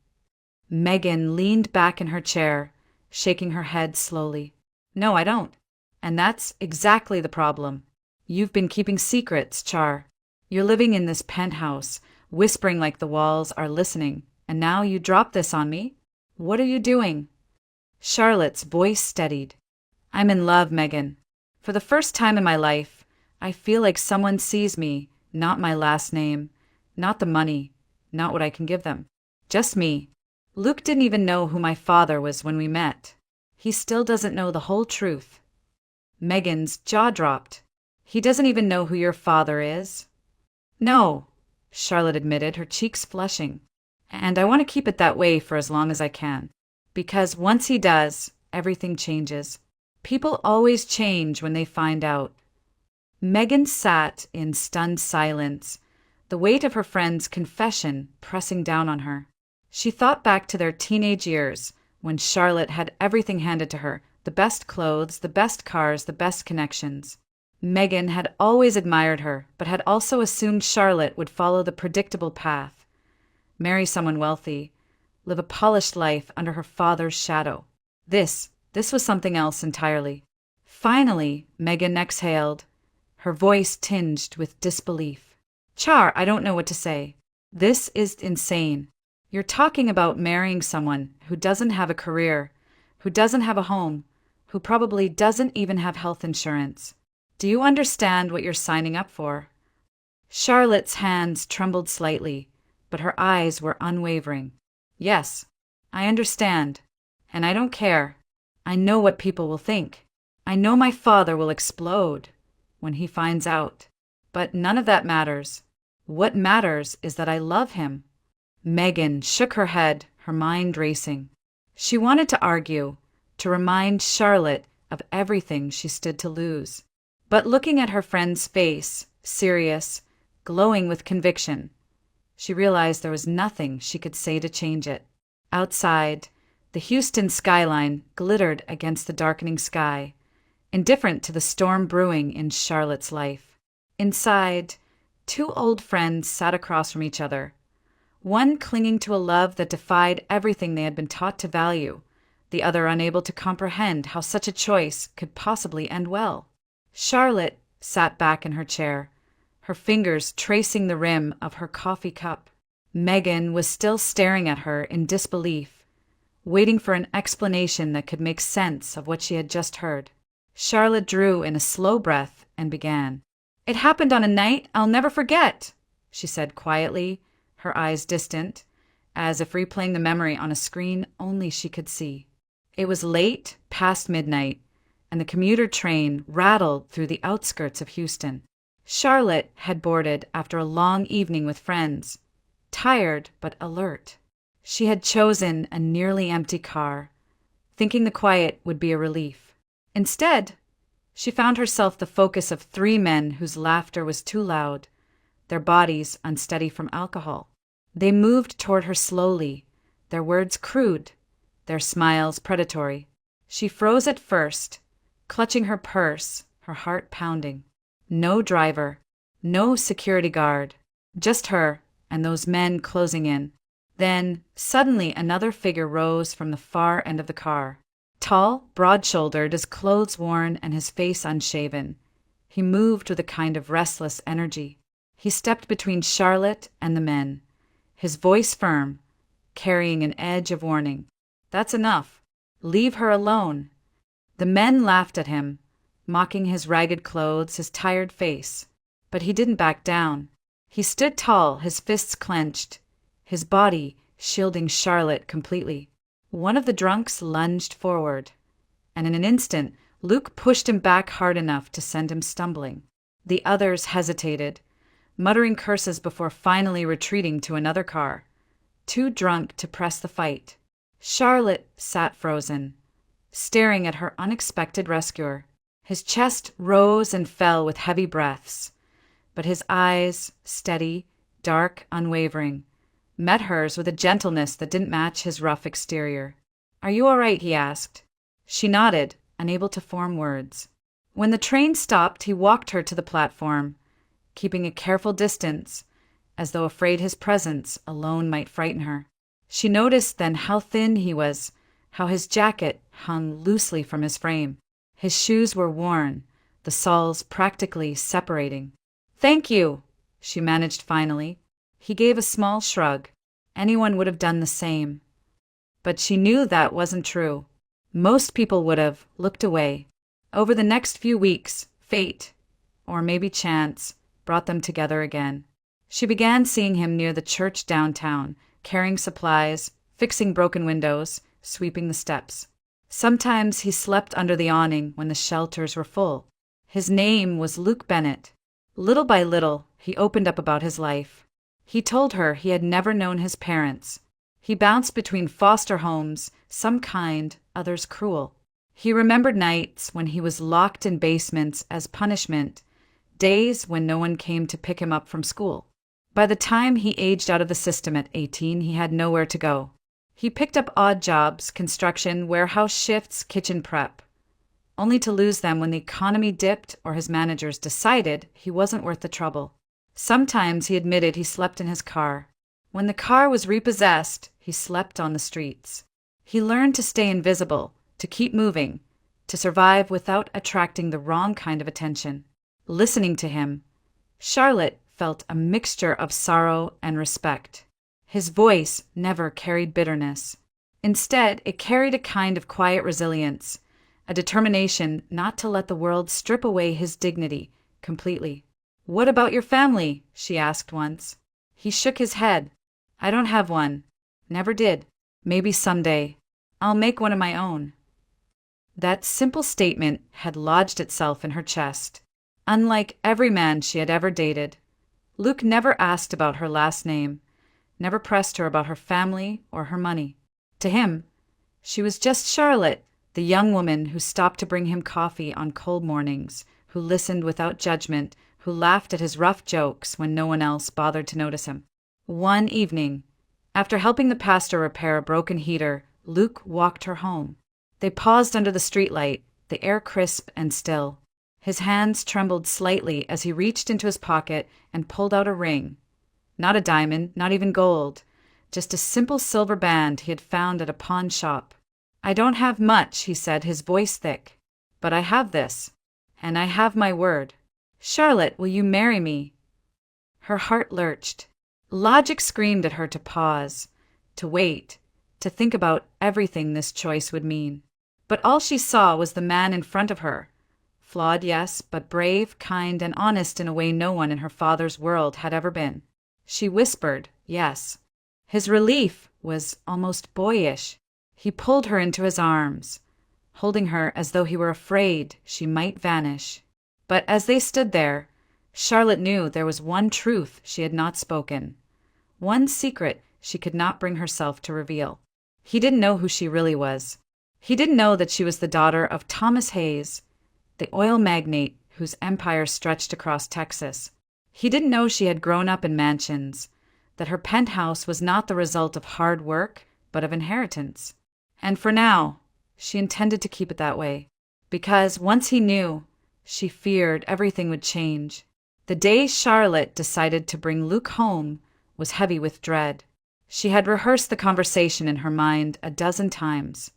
Megan leaned back in her chair, shaking her head slowly. "No, I don't. And that's exactly the problem. You've been keeping secrets, Char. You're living in this penthouse, whispering like the walls are listening, and now you drop this on me? What are you doing?" Charlotte's voice steadied. "I'm in love, Megan. For the first time in my life, I feel like someone sees me, not my last name, not the money, not what I can give them. Just me. Luke didn't even know who my father was when we met. He still doesn't know the whole truth." Megan's jaw dropped. "He doesn't even know who your father is?" "No," Charlotte admitted, her cheeks flushing. "And I want to keep it that way for as long as I can. Because once he does, everything changes. People always change when they find out." Megan sat in stunned silence, the weight of her friend's confession pressing down on her. She thought back to their teenage years, when Charlotte had everything handed to her, the best clothes, the best cars, the best connections. Megan had always admired her, but had also assumed Charlotte would follow the predictable path. Marry someone wealthy, live a polished life under her father's shadow. This was something else entirely. Finally, Megan exhaled, her voice tinged with disbelief. Char, I don't know what to say. This is insane. You're talking about marrying someone who doesn't have a career, who doesn't have a home, who probably doesn't even have health insurance. Do you understand what you're signing up for? Charlotte's hands trembled slightly, but her eyes were unwavering. Yes, I understand. And I don't care. I know what people will think. I know my father will explode when he finds out. But none of that matters. What matters is that I love him. Megan shook her head, her mind racing. She wanted to argue, to remind Charlotte of everything she stood to lose. But looking at her friend's face, serious, glowing with conviction, she realized there was nothing she could say to change it. Outside, the Houston skyline glittered against the darkening sky, indifferent to the storm brewing in Charlotte's life. Inside, two old friends sat across from each other, one clinging to a love that defied everything they had been taught to value, the other unable to comprehend how such a choice could possibly end well. Charlotte sat back in her chair, her fingers tracing the rim of her coffee cup. Megan was still staring at her in disbelief, waiting for an explanation that could make sense of what she had just heard. Charlotte drew in a slow breath and began. It happened on a night I'll never forget, she said quietly, her eyes distant, as if replaying the memory on a screen only she could see. It was late, past midnight, and the commuter train rattled through the outskirts of Houston. Charlotte had boarded after a long evening with friends, tired but alert. She had chosen a nearly empty car, thinking the quiet would be a relief. Instead, she found herself the focus of three men whose laughter was too loud, their bodies unsteady from alcohol. They moved toward her slowly, their words crude, their smiles predatory. She froze at first, clutching her purse, her heart pounding. No driver, no security guard, just her and those men closing in. Then, suddenly, another figure rose from the far end of the car. Tall, broad-shouldered, his clothes worn and his face unshaven. He moved with a kind of restless energy. He stepped between Charlotte and the men, his voice firm, carrying an edge of warning. That's enough. Leave her alone. The men laughed at him, mocking his ragged clothes, his tired face. But he didn't back down. He stood tall, his fists clenched, his body shielding Charlotte completely. One of the drunks lunged forward, and in an instant, Luke pushed him back hard enough to send him stumbling. The others hesitated, muttering curses before finally retreating to another car, too drunk to press the fight. Charlotte sat frozen, staring at her unexpected rescuer. His chest rose and fell with heavy breaths, but his eyes, steady, dark, unwavering, met hers with a gentleness that didn't match his rough exterior. Are you all right? He asked. She nodded, unable to form words. When the train stopped, he walked her to the platform, keeping a careful distance, as though afraid his presence alone might frighten her. She noticed then how thin he was, how his jacket hung loosely from his frame. His shoes were worn, the soles practically separating. Thank you, she managed finally. He gave a small shrug. Anyone would have done the same. But she knew that wasn't true. Most people would have looked away. Over the next few weeks, fate, or maybe chance, brought them together again. She began seeing him near the church downtown, carrying supplies, fixing broken windows, sweeping the steps. Sometimes he slept under the awning when the shelters were full. His name was Luke Bennett. Little by little, he opened up about his life. He told her he had never known his parents. He bounced between foster homes, some kind, others cruel. He remembered nights when he was locked in basements as punishment, days when no one came to pick him up from school. By the time he aged out of the system at 18, he had nowhere to go. He picked up odd jobs, construction, warehouse shifts, kitchen prep, only to lose them when the economy dipped or his managers decided he wasn't worth the trouble. Sometimes he admitted he slept in his car. When the car was repossessed, he slept on the streets. He learned to stay invisible, to keep moving, to survive without attracting the wrong kind of attention. Listening to him, Charlotte felt a mixture of sorrow and respect. His voice never carried bitterness. Instead, it carried a kind of quiet resilience, a determination not to let the world strip away his dignity completely. "What about your family?" she asked once. He shook his head. "I don't have one. Never did. Maybe someday. I'll make one of my own." That simple statement had lodged itself in her chest. Unlike every man she had ever dated, Luke never asked about her last name, never pressed her about her family or her money. To him, she was just Charlotte, the young woman who stopped to bring him coffee on cold mornings, who listened without judgment, who laughed at his rough jokes when no one else bothered to notice him. One evening, after helping the pastor repair a broken heater, Luke walked her home. They paused under the streetlight, the air crisp and still. His hands trembled slightly as he reached into his pocket and pulled out a ring. Not a diamond, not even gold, just a simple silver band he had found at a pawn shop. "I don't have much," he said, his voice thick, "but I have this, and I have my word. Charlotte, will you marry me?" Her heart lurched. Logic screamed at her to pause, to wait, to think about everything this choice would mean. But all she saw was the man in front of her. Flawed, yes, but brave, kind, and honest in a way no one in her father's world had ever been. She whispered, yes. His relief was almost boyish. He pulled her into his arms, holding her as though he were afraid she might vanish. But as they stood there, Charlotte knew there was one truth she had not spoken, one secret she could not bring herself to reveal. He didn't know who she really was. He didn't know that she was the daughter of Thomas Hayes, the oil magnate whose empire stretched across Texas. He didn't know she had grown up in mansions, that her penthouse was not the result of hard work, but of inheritance. And for now, she intended to keep it that way, because once he knew, she feared everything would change. The day Charlotte decided to bring Luke home was heavy with dread. She had rehearsed the conversation in her mind a dozen times,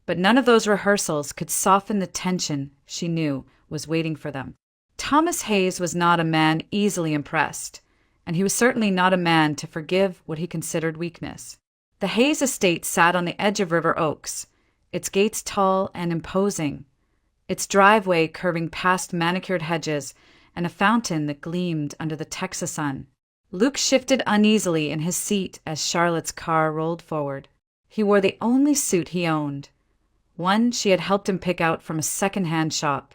but none of those rehearsals could soften the tension she knew was waiting for them. Thomas Hayes was not a man easily impressed, and he was certainly not a man to forgive what he considered weakness. The Hayes estate sat on the edge of River Oaks, its gates tall and imposing, its driveway curving past manicured hedges and a fountain that gleamed under the Texas sun. Luke shifted uneasily in his seat as Charlotte's car rolled forward. He wore the only suit he owned, one she had helped him pick out from a second-hand shop.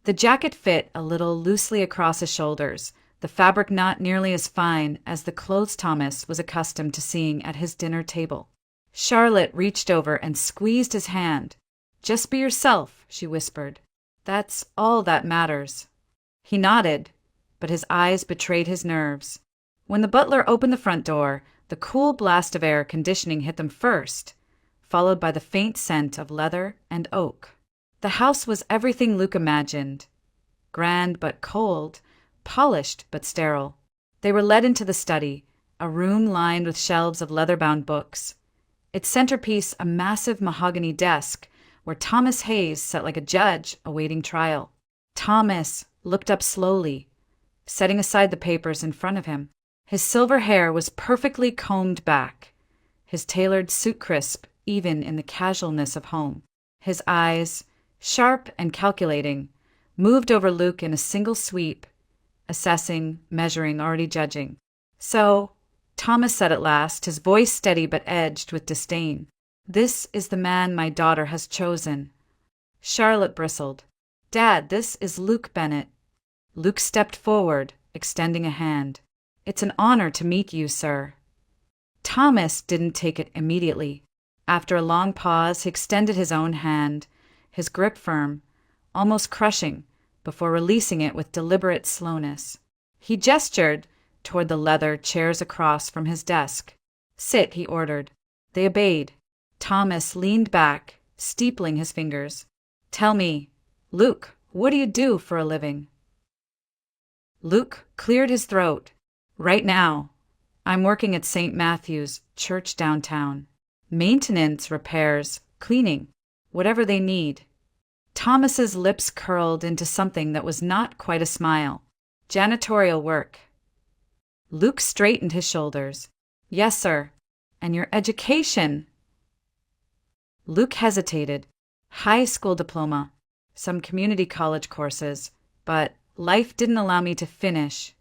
The jacket fit a little loosely across his shoulders, the fabric not nearly as fine as the clothes Thomas was accustomed to seeing at his dinner table. Charlotte reached over and squeezed his hand. "Just be yourself," she whispered. "That's all that matters." He nodded, but his eyes betrayed his nerves. When the butler opened the front door, the cool blast of air conditioning hit them first, followed by the faint scent of leather and oak. The house was everything Luke imagined. Grand but cold, polished but sterile. They were led into the study, a room lined with shelves of leather-bound books. Its centerpiece a massive mahogany desk where Thomas Hayes sat like a judge awaiting trial. Thomas looked up slowly, setting aside the papers in front of him. His silver hair was perfectly combed back, his tailored suit crisp even in the casualness of home. His eyes, sharp and calculating, moved over Luke in a single sweep, assessing, measuring, already judging. "So," Thomas said at last, his voice steady but edged with disdain, "this is the man my daughter has chosen." Charlotte bristled. "Dad, this is Luke Bennett." Luke stepped forward, extending a hand. "It's an honor to meet you, sir." Thomas didn't take it immediately. After a long pause, he extended his own hand, his grip firm, almost crushing, before releasing it with deliberate slowness. He gestured toward the leather chairs across from his desk. "Sit," he ordered. They obeyed. Thomas leaned back, steepling his fingers. "Tell me, Luke, what do you do for a living?" Luke cleared his throat. "Right now, I'm working at St. Matthew's Church downtown. Maintenance, repairs, cleaning, whatever they need." Thomas's lips curled into something that was not quite a smile. "Janitorial work." Luke straightened his shoulders. "Yes, sir. And your education?" Luke hesitated. "High school diploma, some community college courses, but life didn't allow me to finish."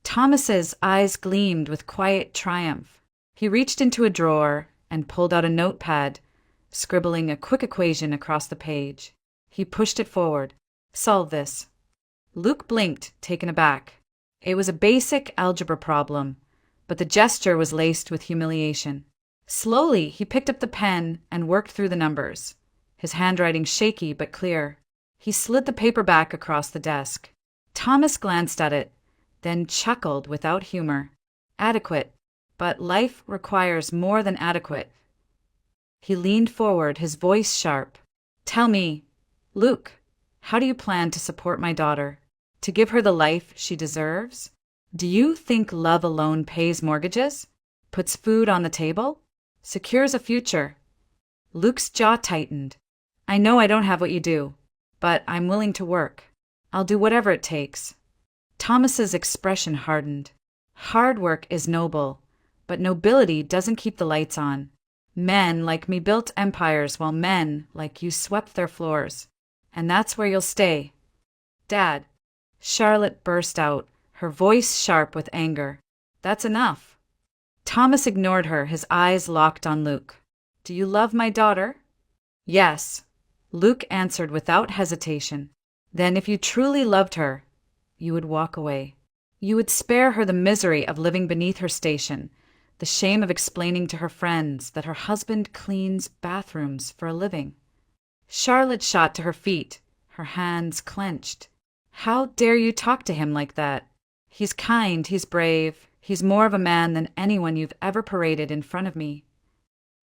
Thomas's eyes gleamed with quiet triumph. He reached into a drawer and pulled out a notepad, scribbling a quick equation across the page. He pushed it forward. "Solve this." Luke blinked, taken aback. It was a basic algebra problem, but the gesture was laced with humiliation. Slowly, he picked up the pen and worked through the numbers, his handwriting shaky but clear. He slid the paper back across the desk. Thomas glanced at it, then chuckled without humor. "Adequate, but life requires more than adequate." He leaned forward, his voice sharp. "Tell me, Luke, how do you plan to support my daughter? To give her the life she deserves? Do you think love alone pays mortgages? Puts food on the table? Secures a future?" Luke's jaw tightened. "I know I don't have what you do, but I'm willing to work. I'll do whatever it takes." Thomas's expression hardened. "Hard work is noble, but nobility doesn't keep the lights on. Men like me built empires while men like you swept their floors. And that's where you'll stay." "Dad," Charlotte burst out, her voice sharp with anger. "That's enough." Thomas ignored her, his eyes locked on Luke. "Do you love my daughter?" "Yes," Luke answered without hesitation. "Then if you truly loved her, you would walk away. You would spare her the misery of living beneath her station, the shame of explaining to her friends that her husband cleans bathrooms for a living." Charlotte shot to her feet, her hands clenched. "How dare you talk to him like that? He's kind, he's brave, he's more of a man than anyone you've ever paraded in front of me."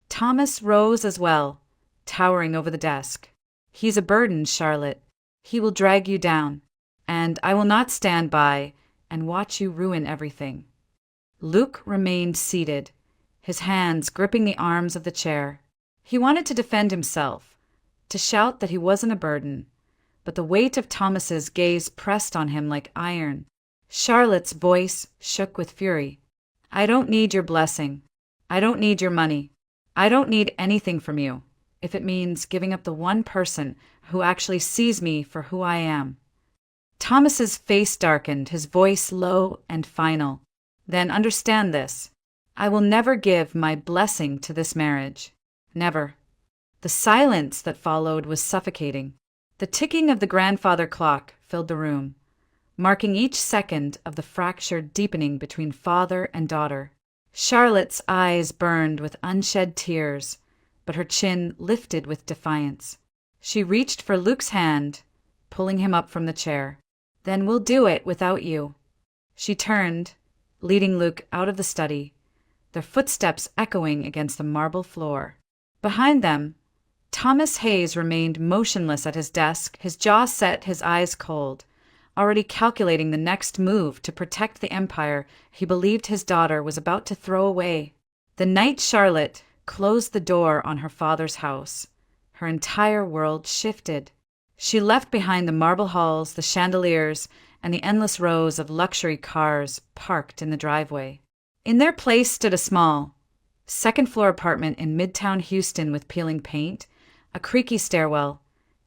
Thomas rose as well, towering over the desk. "He's a burden, Charlotte. He will drag you down, and I will not stand by and watch you ruin everything." Luke remained seated, his hands gripping the arms of the chair. He wanted to defend himself, to shout that he wasn't a burden, but the weight of Thomas's gaze pressed on him like iron. Charlotte's voice shook with fury. "I don't need your blessing. I don't need your money. I don't need anything from you, if it means giving up the one person who actually sees me for who I am." Thomas's face darkened, his voice low and final. "Then understand this. I will never give my blessing to this marriage. Never." The silence that followed was suffocating. The ticking of the grandfather clock filled the room, marking each second of the fracture deepening between father and daughter. Charlotte's eyes burned with unshed tears, but her chin lifted with defiance. She reached for Luke's hand, pulling him up from the chair. "Then we'll do it without you." She turned, leading Luke out of the study, their footsteps echoing against the marble floor. Behind them, Thomas Hayes remained motionless at his desk, his jaw set, his eyes cold, already calculating the next move to protect the empire he believed his daughter was about to throw away. The night Charlotte closed the door on her father's house, her entire world shifted. She left behind the marble halls, the chandeliers, and the endless rows of luxury cars parked in the driveway. In their place stood a small, second-floor apartment in Midtown Houston with peeling paint, a creaky stairwell,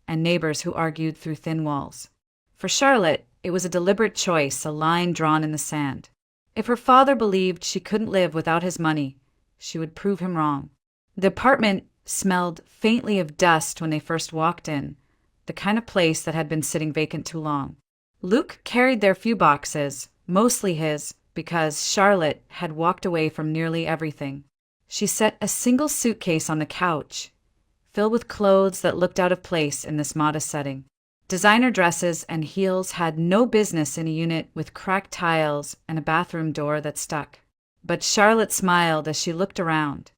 and neighbors who argued through thin walls. For Charlotte, it was a deliberate choice, a line drawn in the sand. If her father believed she couldn't live without his money, she would prove him wrong. The apartment smelled faintly of dust when they first walked in, the kind of place that had been sitting vacant too long. Luke carried their few boxes, mostly his, because Charlotte had walked away from nearly everything. She set a single suitcase on the couch, filled with clothes that looked out of place in this modest setting. Designer dresses and heels had no business in a unit with cracked tiles and a bathroom door that stuck. But Charlotte smiled as she looked around.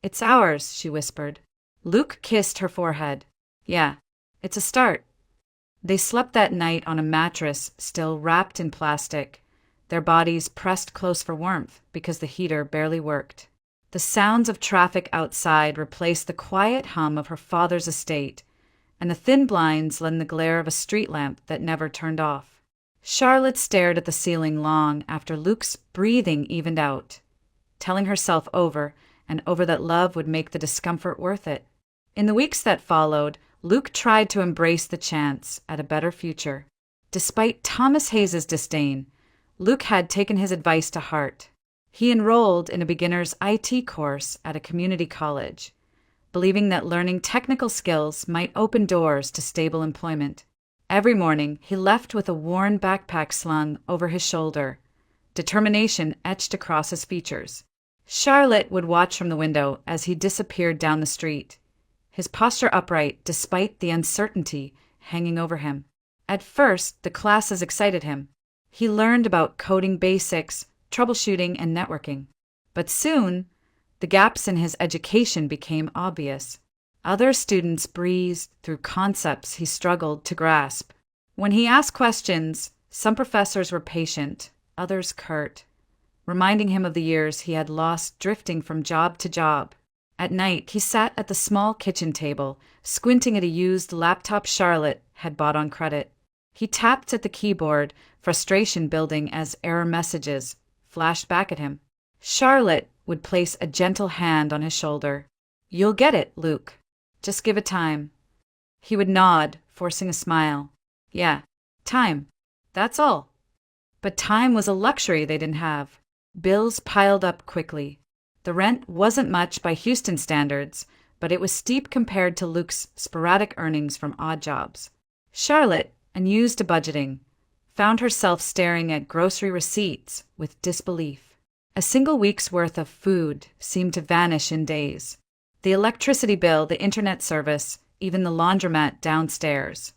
"It's ours," she whispered. Luke kissed her forehead. "Yeah, it's a start." They slept that night on a mattress still wrapped in plastic, their bodies pressed close for warmth because the heater barely worked. The sounds of traffic outside replaced the quiet hum of her father's estate, and the thin blinds lent the glare of a street lamp that never turned off. Charlotte stared at the ceiling long after Luke's breathing evened out, telling herself over and over that love would make the discomfort worth it. In the weeks that followed, Luke tried to embrace the chance at a better future. Despite Thomas Hayes's disdain, Luke had taken his advice to heart. He enrolled in a beginner's IT course at a community college, believing that learning technical skills might open doors to stable employment. Every morning, he left with a worn backpack slung over his shoulder, determination etched across his features. Charlotte would watch from the window as he disappeared down the street, his posture upright despite the uncertainty hanging over him. At first, the classes excited him. He learned about coding basics, troubleshooting, and networking. But soon, the gaps in his education became obvious. Other students breezed through concepts he struggled to grasp. When he asked questions, some professors were patient, others curt, reminding him of the years he had lost drifting from job to job. At night, he sat at the small kitchen table, squinting at a used laptop Charlotte had bought on credit. He tapped at the keyboard, frustration building as error messages flashed back at him. Charlotte would place a gentle hand on his shoulder. "You'll get it, Luke. Just give it time." He would nod, forcing a smile. "Yeah, time. That's all." But time was a luxury they didn't have. Bills piled up quickly. The rent wasn't much by Houston standards, but it was steep compared to Luke's sporadic earnings from odd jobs. Charlotte, unused to budgeting, found herself staring at grocery receipts with disbelief. A single week's worth of food seemed to vanish in days. The electricity bill, the internet service, even the laundromat downstairs.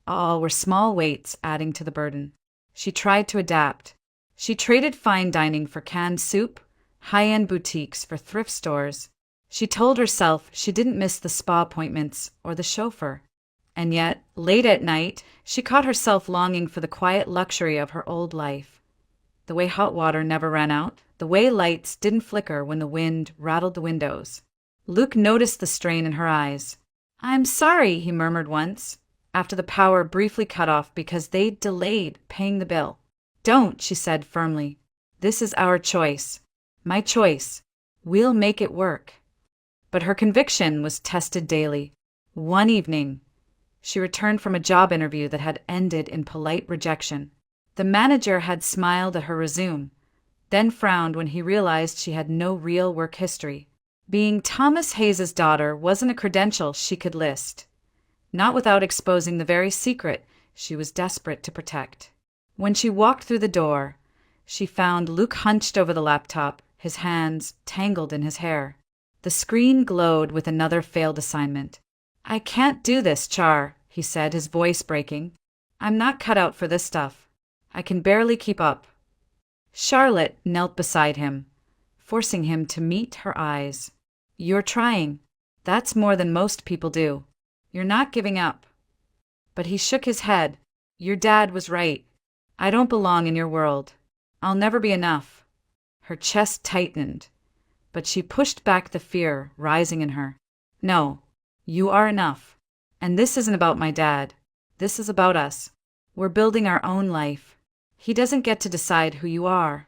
All were small weights adding to the burden. She tried to adapt. She traded fine dining for canned soup, high-end boutiques for thrift stores. She told herself she didn't miss the spa appointments or the chauffeur. And yet, late at night, she caught herself longing for the quiet luxury of her old life. The way hot water never ran out, the way lights didn't flicker when the wind rattled the windows. Luke noticed the strain in her eyes. "I'm sorry," he murmured once, after the power briefly cut off because they'd delayed paying the bill. "Don't," she said firmly. "This is our choice. My choice. We'll make it work." But her conviction was tested daily. One evening, she returned from a job interview that had ended in polite rejection. The manager had smiled at her resume, then frowned when he realized she had no real work history. Being Thomas Hayes's daughter wasn't a credential she could list, not without exposing the very secret she was desperate to protect. When she walked through the door, she found Luke hunched over the laptop, his hands tangled in his hair. The screen glowed with another failed assignment. "I can't do this, Char," he said, his voice breaking. "I'm not cut out for this stuff. I can barely keep up." Charlotte knelt beside him, forcing him to meet her eyes. "You're trying. That's more than most people do. You're not giving up." But he shook his head. "Your dad was right. I don't belong in your world. I'll never be enough." Her chest tightened, but she pushed back the fear rising in her. "No. You are enough. And this isn't about my dad. This is about us. We're building our own life. He doesn't get to decide who you are."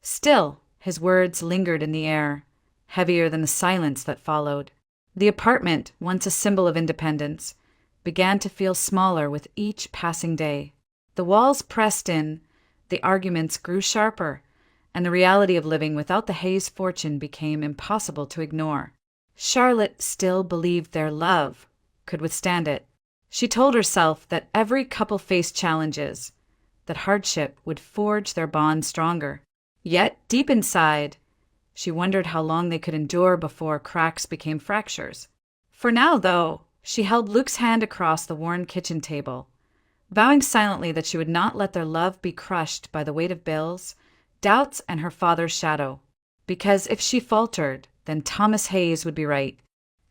Still, his words lingered in the air, heavier than the silence that followed. The apartment, once a symbol of independence, began to feel smaller with each passing day. The walls pressed in, the arguments grew sharper, and the reality of living without the Hayes fortune became impossible to ignore. Charlotte still believed their love could withstand it. She told herself that every couple faced challenges, that hardship would forge their bond stronger. Yet, deep inside, she wondered how long they could endure before cracks became fractures. For now, though, she held Luke's hand across the worn kitchen table, vowing silently that she would not let their love be crushed by the weight of bills, doubts, and her father's shadow. Because if she faltered, then Thomas Hayes would be right.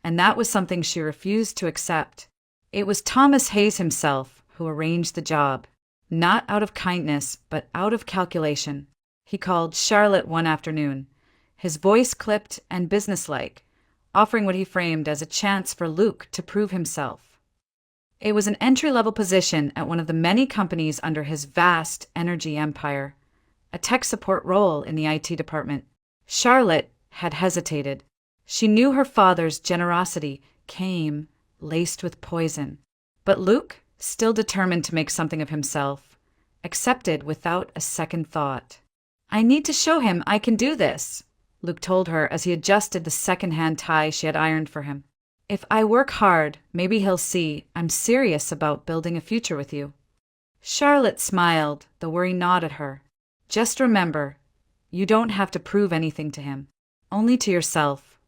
And that was something she refused to accept. It was Thomas Hayes himself who arranged the job, not out of kindness, but out of calculation. He called Charlotte one afternoon, his voice clipped and businesslike, offering what he framed as a chance for Luke to prove himself. It was an entry-level position at one of the many companies under his vast energy empire, a tech support role in the IT department. Charlotte had hesitated. She knew her father's generosity came laced with poison. But Luke, still determined to make something of himself, accepted without a second thought. "I need to show him I can do this," Luke told her as he adjusted the second-hand tie she had ironed for him. "If I work hard, maybe he'll see I'm serious about building a future with you." Charlotte smiled, the worry gnawed at her. "Just remember, you don't have to prove anything to him, only to yourself."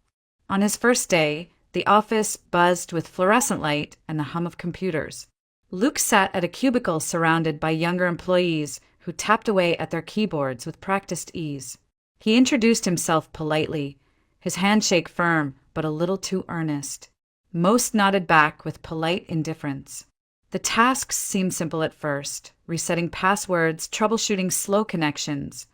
On his first day, the office buzzed with fluorescent light and the hum of computers. Luke sat at a cubicle surrounded by younger employees who tapped away at their keyboards with practiced ease. He introduced himself politely, his handshake firm but a little too earnest. Most nodded back with polite indifference. The tasks seemed simple at first, resetting passwords, troubleshooting slow connections,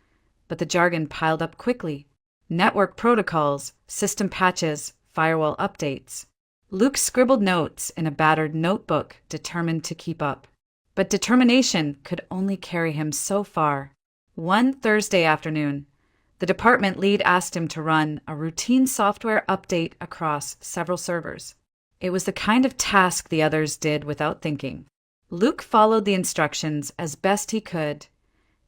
but the jargon piled up quickly. Network protocols, system patches, firewall updates. Luke scribbled notes in a battered notebook, determined to keep up. But determination could only carry him so far. One Thursday afternoon, the department lead asked him to run a routine software update across several servers. It was the kind of task the others did without thinking. Luke followed the instructions as best he could,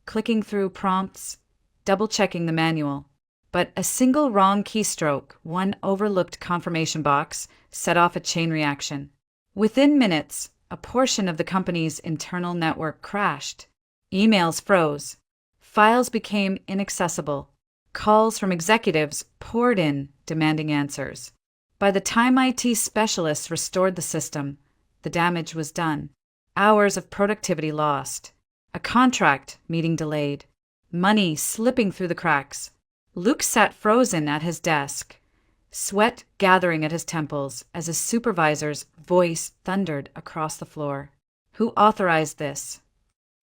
clicking through prompts, double-checking the manual. But a single wrong keystroke, one overlooked confirmation box, set off a chain reaction. Within minutes, a portion of the company's internal network crashed. Emails froze. Files became inaccessible. Calls from executives poured in, demanding answers. By the time IT specialists restored the system, the damage was done. Hours of productivity lost. A contract meeting delayed. Money slipping through the cracks. Luke sat frozen at his desk, sweat gathering at his temples as his supervisor's voice thundered across the floor. "Who authorized this?"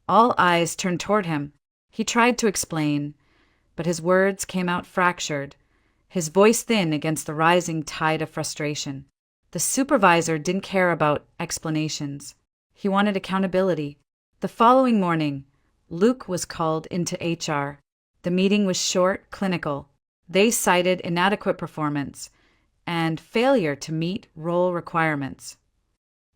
All eyes turned toward him. He tried to explain, but his words came out fractured, his voice thin against the rising tide of frustration. The supervisor didn't care about explanations. He wanted accountability. The following morning, Luke was called into HR. The meeting was short, clinical. They cited inadequate performance and failure to meet role requirements.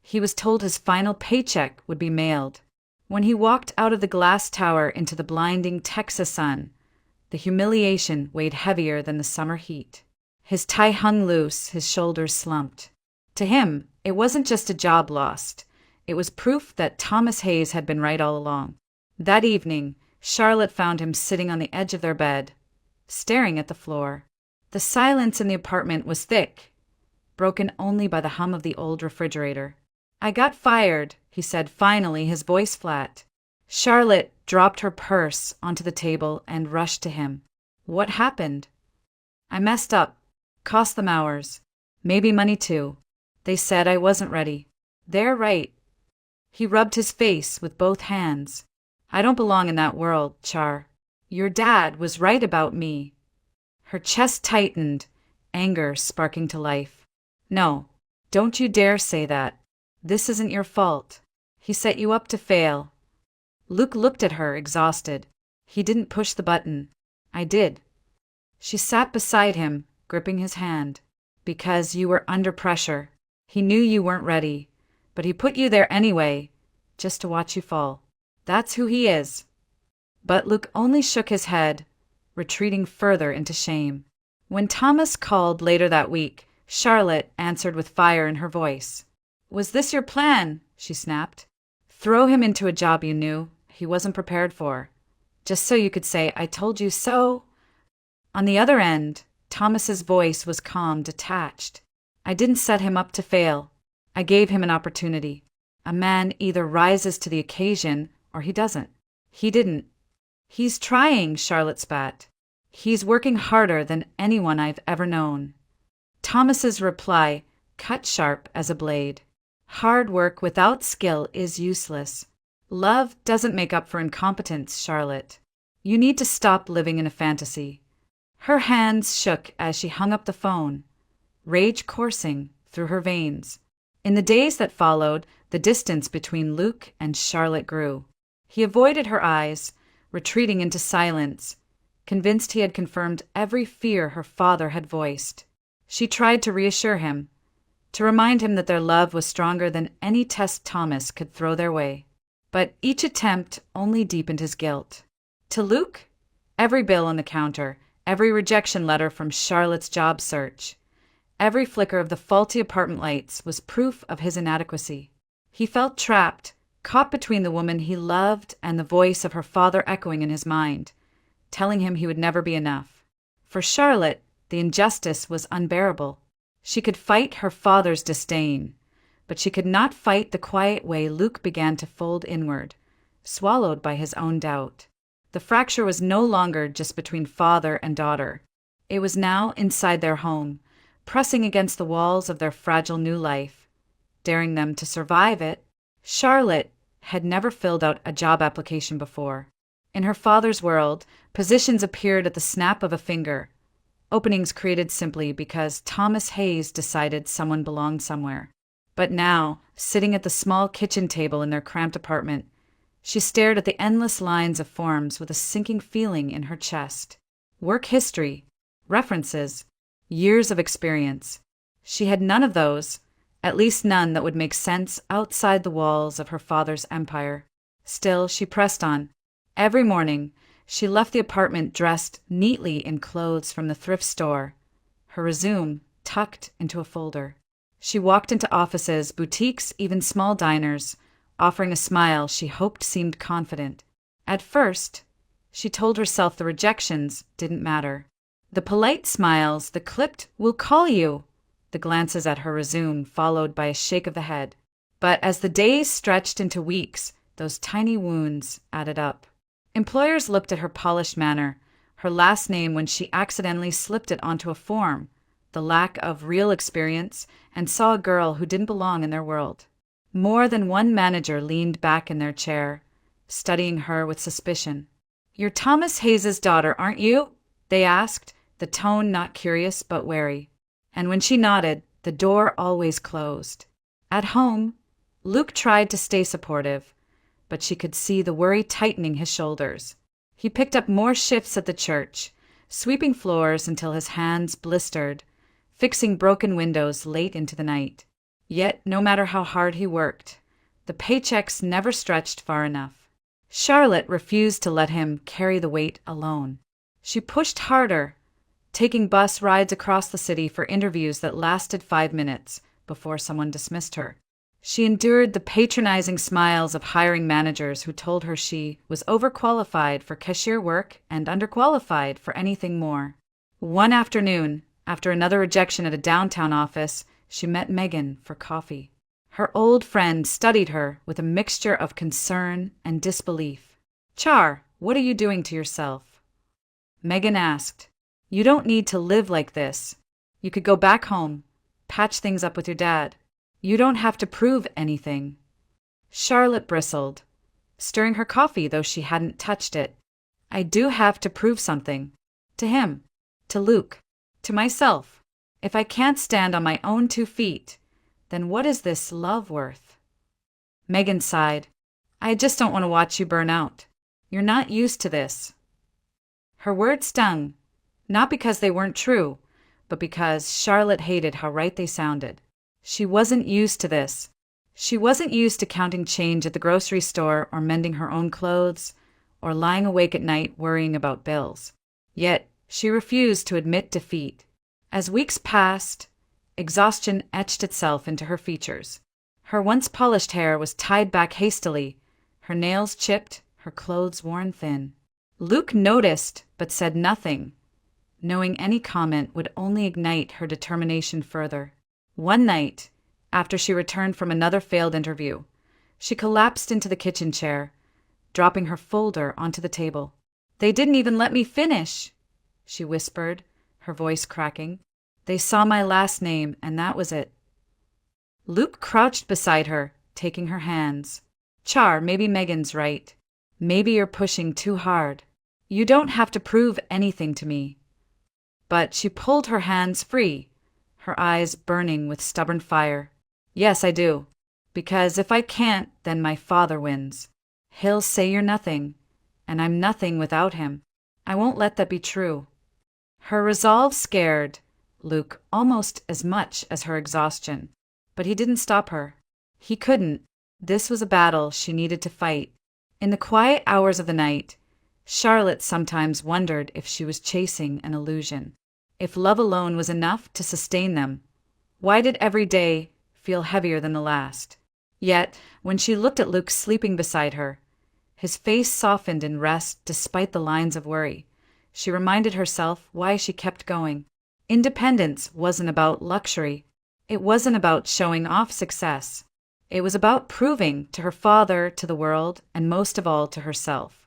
He was told his final paycheck would be mailed. When he walked out of the glass tower into the blinding Texas sun, the humiliation weighed heavier than the summer heat. His tie hung loose, his shoulders slumped. To him, it wasn't just a job lost. It was proof that Thomas Hayes had been right all along. That evening, Charlotte found him sitting on the edge of their bed, staring at the floor. The silence in the apartment was thick, broken only by the hum of the old refrigerator. "I got fired," he said finally, his voice flat. Charlotte dropped her purse onto the table and rushed to him. "What happened?" "I messed up. Cost them hours. Maybe money too. They said I wasn't ready." "They're right." He rubbed his face with both hands. "I don't belong in that world, Char. Your dad was right about me." Her chest tightened, anger sparking to life. "No, don't you dare say that. This isn't your fault. He set you up to fail." Luke looked at her, exhausted. He didn't push the button. "I did." She sat beside him, gripping his hand. "Because you were under pressure. He knew you weren't ready, but he put you there anyway, just to watch you fall. That's who he is." But Luke only shook his head, retreating further into shame. When Thomas called later that week, Charlotte answered with fire in her voice. "Was this your plan?" she snapped. "Throw him into a job you knew he wasn't prepared for, just so you could say, 'I told you so'?" On the other end, Thomas's voice was calm, detached. "I didn't set him up to fail. I gave him an opportunity. A man either rises to the occasion or he doesn't. He didn't." "He's trying," Charlotte spat. He's working harder than anyone I've ever known. Thomas's reply cut sharp as a blade. Hard work without skill is useless. Love doesn't make up for incompetence, Charlotte. You need to stop living in a fantasy. Her hands shook as she hung up the phone, rage coursing through her veins. In the days that followed, the distance between Luke and Charlotte grew. He avoided her eyes, retreating into silence, convinced he had confirmed every fear her father had voiced. She tried to reassure him, to remind him that their love was stronger than any test Thomas could throw their way. But each attempt only deepened his guilt. To Luke, every bill on the counter, every rejection letter from Charlotte's job search, every flicker of the faulty apartment lights was proof of his inadequacy. He felt trapped, caught between the woman he loved and the voice of her father echoing in his mind, telling him he would never be enough. For Charlotte, the injustice was unbearable. She could fight her father's disdain, but she could not fight the quiet way Luke began to fold inward, swallowed by his own doubt. The fracture was no longer just between father and daughter. It was now inside their home, pressing against the walls of their fragile new life, daring them to survive it. Charlotte had never filled out a job application before. In her father's world, positions appeared at the snap of a finger, openings created simply because Thomas Hayes decided someone belonged somewhere. But now, sitting at the small kitchen table in their cramped apartment, she stared at the endless lines of forms with a sinking feeling in her chest. Work history, references, years of experience. She had none of those, at least none that would make sense outside the walls of her father's empire. Still, she pressed on. Every morning, she left the apartment dressed neatly in clothes from the thrift store, her resume tucked into a folder. She walked into offices, boutiques, even small diners, offering a smile she hoped seemed confident. At first, she told herself the rejections didn't matter. The polite smiles, the clipped "we'll call you," the glances at her resume followed by a shake of the head. But as the days stretched into weeks, those tiny wounds added up. Employers looked at her polished manner, her last name when she accidentally slipped it onto a form, the lack of real experience, and saw a girl who didn't belong in their world. More than one manager leaned back in their chair, studying her with suspicion. "You're Thomas Hayes's daughter, aren't you?" they asked, the tone not curious but wary. And when she nodded, the door always closed. At home, Luke tried to stay supportive, but she could see the worry tightening his shoulders. He picked up more shifts at the church, sweeping floors until his hands blistered, fixing broken windows late into the night. Yet, no matter how hard he worked, the paychecks never stretched far enough. Charlotte refused to let him carry the weight alone. She pushed harder, taking bus rides across the city for interviews that lasted 5 minutes before someone dismissed her. She endured the patronizing smiles of hiring managers who told her she was overqualified for cashier work and underqualified for anything more. One afternoon, after another rejection at a downtown office, she met Megan for coffee. Her old friend studied her with a mixture of concern and disbelief. "Char, what are you doing to yourself?" Megan asked. "You don't need to live like this. You could go back home, patch things up with your dad. You don't have to prove anything." Charlotte bristled, stirring her coffee though she hadn't touched it. "I do have to prove something. To him, to Luke, to myself. If I can't stand on my own 2 feet, then what is this love worth?" Megan sighed. "I just don't want to watch you burn out. You're not used to this." Her words stung, not because they weren't true, but because Charlotte hated how right they sounded. She wasn't used to this. She wasn't used to counting change at the grocery store or mending her own clothes or lying awake at night worrying about bills. Yet she refused to admit defeat. As weeks passed, exhaustion etched itself into her features. Her once polished hair was tied back hastily, her nails chipped, her clothes worn thin. Luke noticed but said nothing, knowing any comment would only ignite her determination further. One night, after she returned from another failed interview, she collapsed into the kitchen chair, dropping her folder onto the table. "They didn't even let me finish," she whispered, her voice cracking. They saw my last name, and that was it. Luke crouched beside her, taking her hands. Char, maybe Megan's right. Maybe you're pushing too hard. You don't have to prove anything to me. But she pulled her hands free, her eyes burning with stubborn fire. Yes, I do. Because if I can't, then my father wins. He'll say you're nothing, and I'm nothing without him. I won't let that be true. Her resolve scared Luke almost as much as her exhaustion, but he didn't stop her. He couldn't. This was a battle she needed to fight. In the quiet hours of the night, Charlotte sometimes wondered if she was chasing an illusion, if love alone was enough to sustain them. Why did every day feel heavier than the last? Yet, when she looked at Luke sleeping beside her, his face softened in rest despite the lines of worry. She reminded herself why she kept going. Independence wasn't about luxury. It wasn't about showing off success. It was about proving to her father, to the world, and most of all to herself,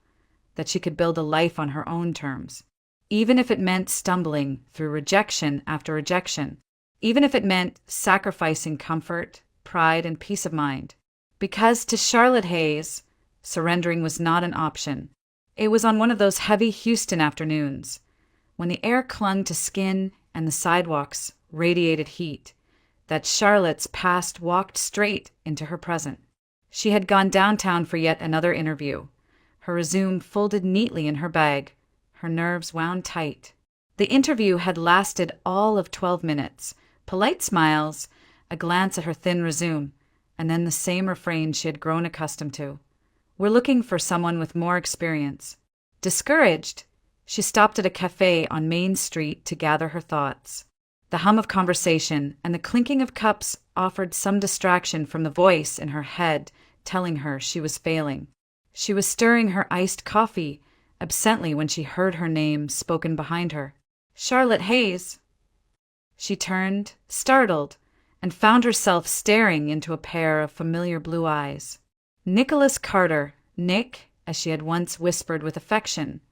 that she could build a life on her own terms. Even if it meant stumbling through rejection after rejection. Even if it meant sacrificing comfort, pride, and peace of mind. Because to Charlotte Hayes, surrendering was not an option. It was on one of those heavy Houston afternoons, when the air clung to skin and the sidewalks radiated heat, that Charlotte's past walked straight into her present. She had gone downtown for yet another interview, her resume folded neatly in her bag, her nerves wound tight. The interview had lasted all of 12 minutes, polite smiles, a glance at her thin resume, and then the same refrain she had grown accustomed to. We're looking for someone with more experience. Discouraged, she stopped at a cafe on Main Street to gather her thoughts. The hum of conversation and the clinking of cups offered some distraction from the voice in her head telling her she was failing. She was stirring her iced coffee absently when she heard her name spoken behind her. Charlotte Hayes. She turned, startled, and found herself staring into a pair of familiar blue eyes. Nicholas Carter, Nick, as she had once whispered with affection,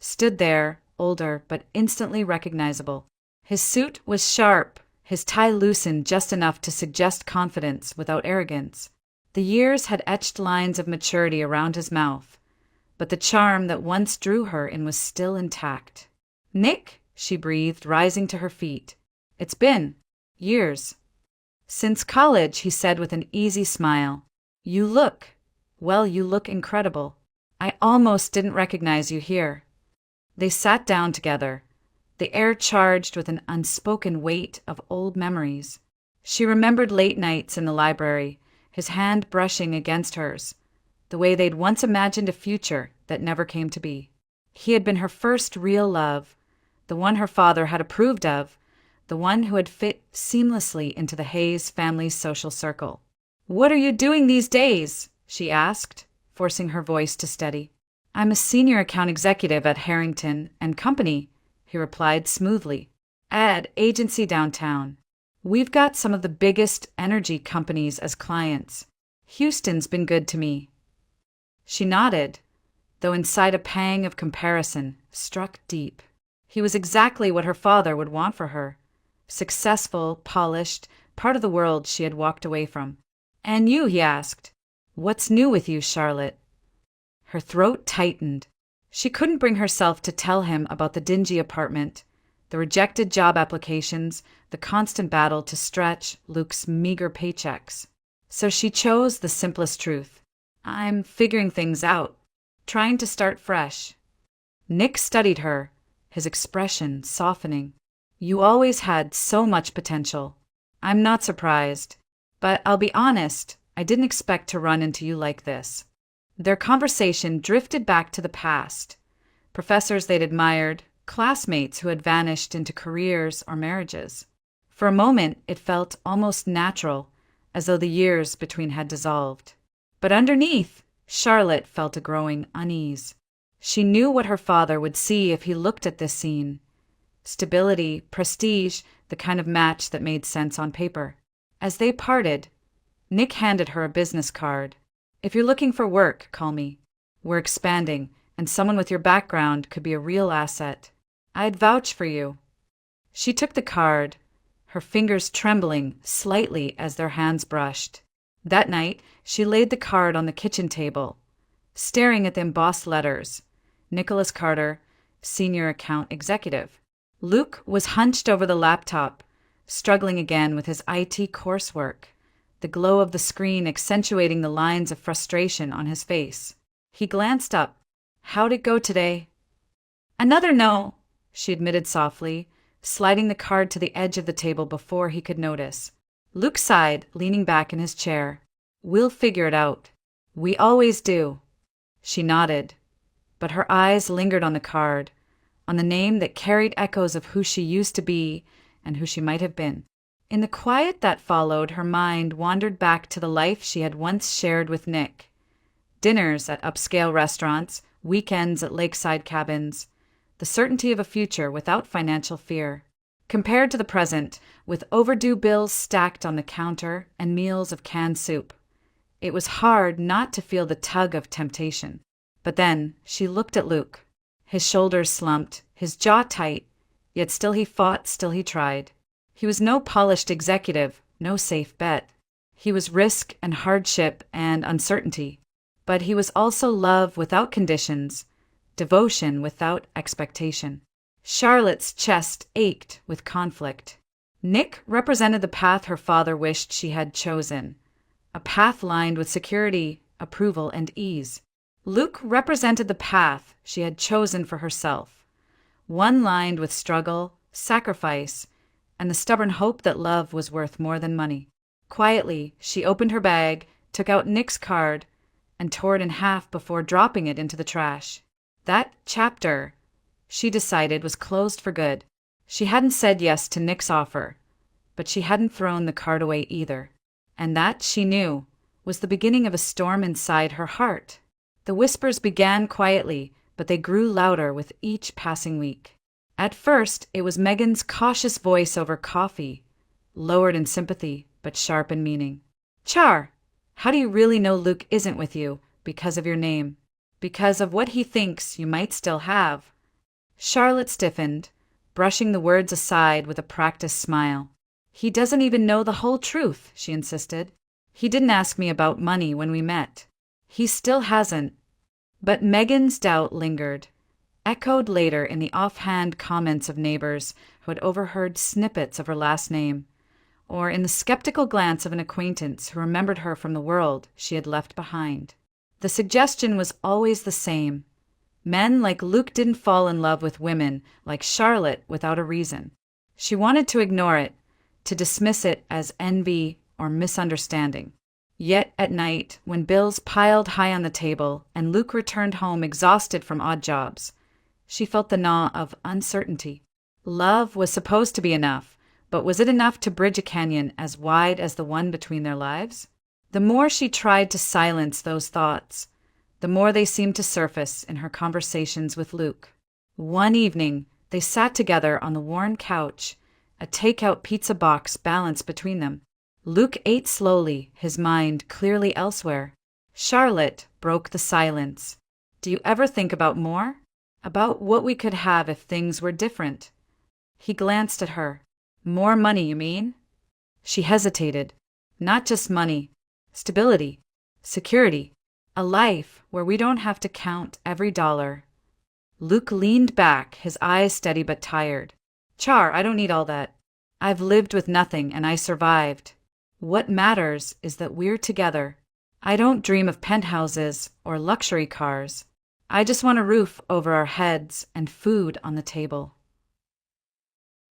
stood there, older but instantly recognizable. His suit was sharp, his tie loosened just enough to suggest confidence without arrogance. The years had etched lines of maturity around his mouth, but the charm that once drew her in was still intact. "Nick," she breathed, rising to her feet. "It's been years." "Since college," he said with an easy smile. You look incredible. I almost didn't recognize you here." They sat down together, the air charged with an unspoken weight of old memories. She remembered late nights in the library, his hand brushing against hers, the way they'd once imagined a future that never came to be. He had been her first real love, the one her father had approved of, the one who had fit seamlessly into the Hayes family's social circle. "What are you doing these days?" she asked, forcing her voice to steady. "I'm a senior account executive at Harrington and Company," he replied smoothly. "Ad agency downtown. We've got some of the biggest energy companies as clients. Houston's been good to me." She nodded, though inside a pang of comparison struck deep. He was exactly what her father would want for her. Successful, polished, part of the world she had walked away from. "And you?" he asked. "What's new with you, Charlotte?" Her throat tightened. She couldn't bring herself to tell him about the dingy apartment, the rejected job applications, the constant battle to stretch Luke's meager paychecks. So she chose the simplest truth. "I'm figuring things out, trying to start fresh." Nick studied her, his expression softening. "You always had so much potential. I'm not surprised. But I'll be honest, I didn't expect to run into you like this." Their conversation drifted back to the past. Professors they'd admired, classmates who had vanished into careers or marriages. For a moment, it felt almost natural, as though the years between had dissolved. But underneath, Charlotte felt a growing unease. She knew what her father would see if he looked at this scene. Stability, prestige, the kind of match that made sense on paper. As they parted, Nick handed her a business card. "If you're looking for work, call me. We're expanding, and someone with your background could be a real asset." I'd vouch for you. She took the card, her fingers trembling slightly as their hands brushed. That night, she laid the card on the kitchen table, staring at the embossed letters. Nicholas Carter, Senior Account Executive. Luke was hunched over the laptop, struggling again with his IT coursework, the glow of the screen accentuating the lines of frustration on his face. He glanced up. How'd it go today? Another no, she admitted softly, sliding the card to the edge of the table before he could notice. Luke sighed, leaning back in his chair. We'll figure it out. We always do. She nodded, but her eyes lingered on the card, on the name that carried echoes of who she used to be and who she might have been. In the quiet that followed, her mind wandered back to the life she had once shared with Nick. Dinners at upscale restaurants, weekends at lakeside cabins, the certainty of a future without financial fear. Compared to the present, with overdue bills stacked on the counter and meals of canned soup, it was hard not to feel the tug of temptation. But then she looked at Luke. His shoulders slumped, his jaw tight, yet still he fought, still he tried. He was no polished executive, no safe bet. He was risk and hardship and uncertainty. But he was also love without conditions, devotion without expectation. Charlotte's chest ached with conflict. Nick represented the path her father wished she had chosen, a path lined with security, approval, and ease. Luke represented the path she had chosen for herself, one lined with struggle, sacrifice, and the stubborn hope that love was worth more than money. Quietly, she opened her bag, took out Nick's card, and tore it in half before dropping it into the trash. That chapter, she decided, was closed for good. She hadn't said yes to Nick's offer, but she hadn't thrown the card away either. And that, she knew, was the beginning of a storm inside her heart. The whispers began quietly, but they grew louder with each passing week. At first, it was Megan's cautious voice over coffee, lowered in sympathy, but sharp in meaning. Char, how do you really know Luke isn't with you because of your name? Because of what he thinks you might still have? Charlotte stiffened, brushing the words aside with a practiced smile. He doesn't even know the whole truth, she insisted. He didn't ask me about money when we met. He still hasn't. But Megan's doubt lingered, echoed later in the offhand comments of neighbors who had overheard snippets of her last name, or in the skeptical glance of an acquaintance who remembered her from the world she had left behind. The suggestion was always the same. Men like Luke didn't fall in love with women like Charlotte without a reason. She wanted to ignore it, to dismiss it as envy or misunderstanding. Yet at night, when bills piled high on the table and Luke returned home exhausted from odd jobs, she felt the gnaw of uncertainty. Love was supposed to be enough, but was it enough to bridge a canyon as wide as the one between their lives? The more she tried to silence those thoughts, the more they seemed to surface in her conversations with Luke. One evening, they sat together on the worn couch, a takeout pizza box balanced between them. Luke ate slowly, his mind clearly elsewhere. Charlotte broke the silence. Do you ever think about more? About what we could have if things were different? He glanced at her. More money, you mean? She hesitated. Not just money. Stability. Security. A life where we don't have to count every dollar. Luke leaned back, his eyes steady but tired. Char, I don't need all that. I've lived with nothing and I survived. What matters is that we're together. I don't dream of penthouses or luxury cars. I just want a roof over our heads and food on the table.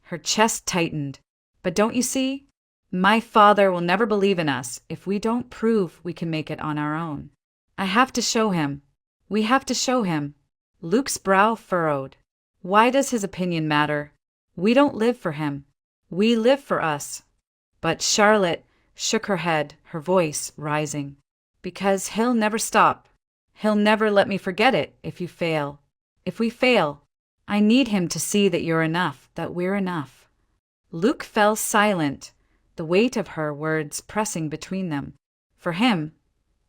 Her chest tightened. But don't you see? My father will never believe in us if we don't prove we can make it on our own. I have to show him. We have to show him. Luke's brow furrowed. Why does his opinion matter? We don't live for him. We live for us. But Charlotte shook her head, her voice rising. Because he'll never stop. He'll never let me forget it if you fail. If we fail, I need him to see that you're enough, that we're enough. Luke fell silent, the weight of her words pressing between them. For him,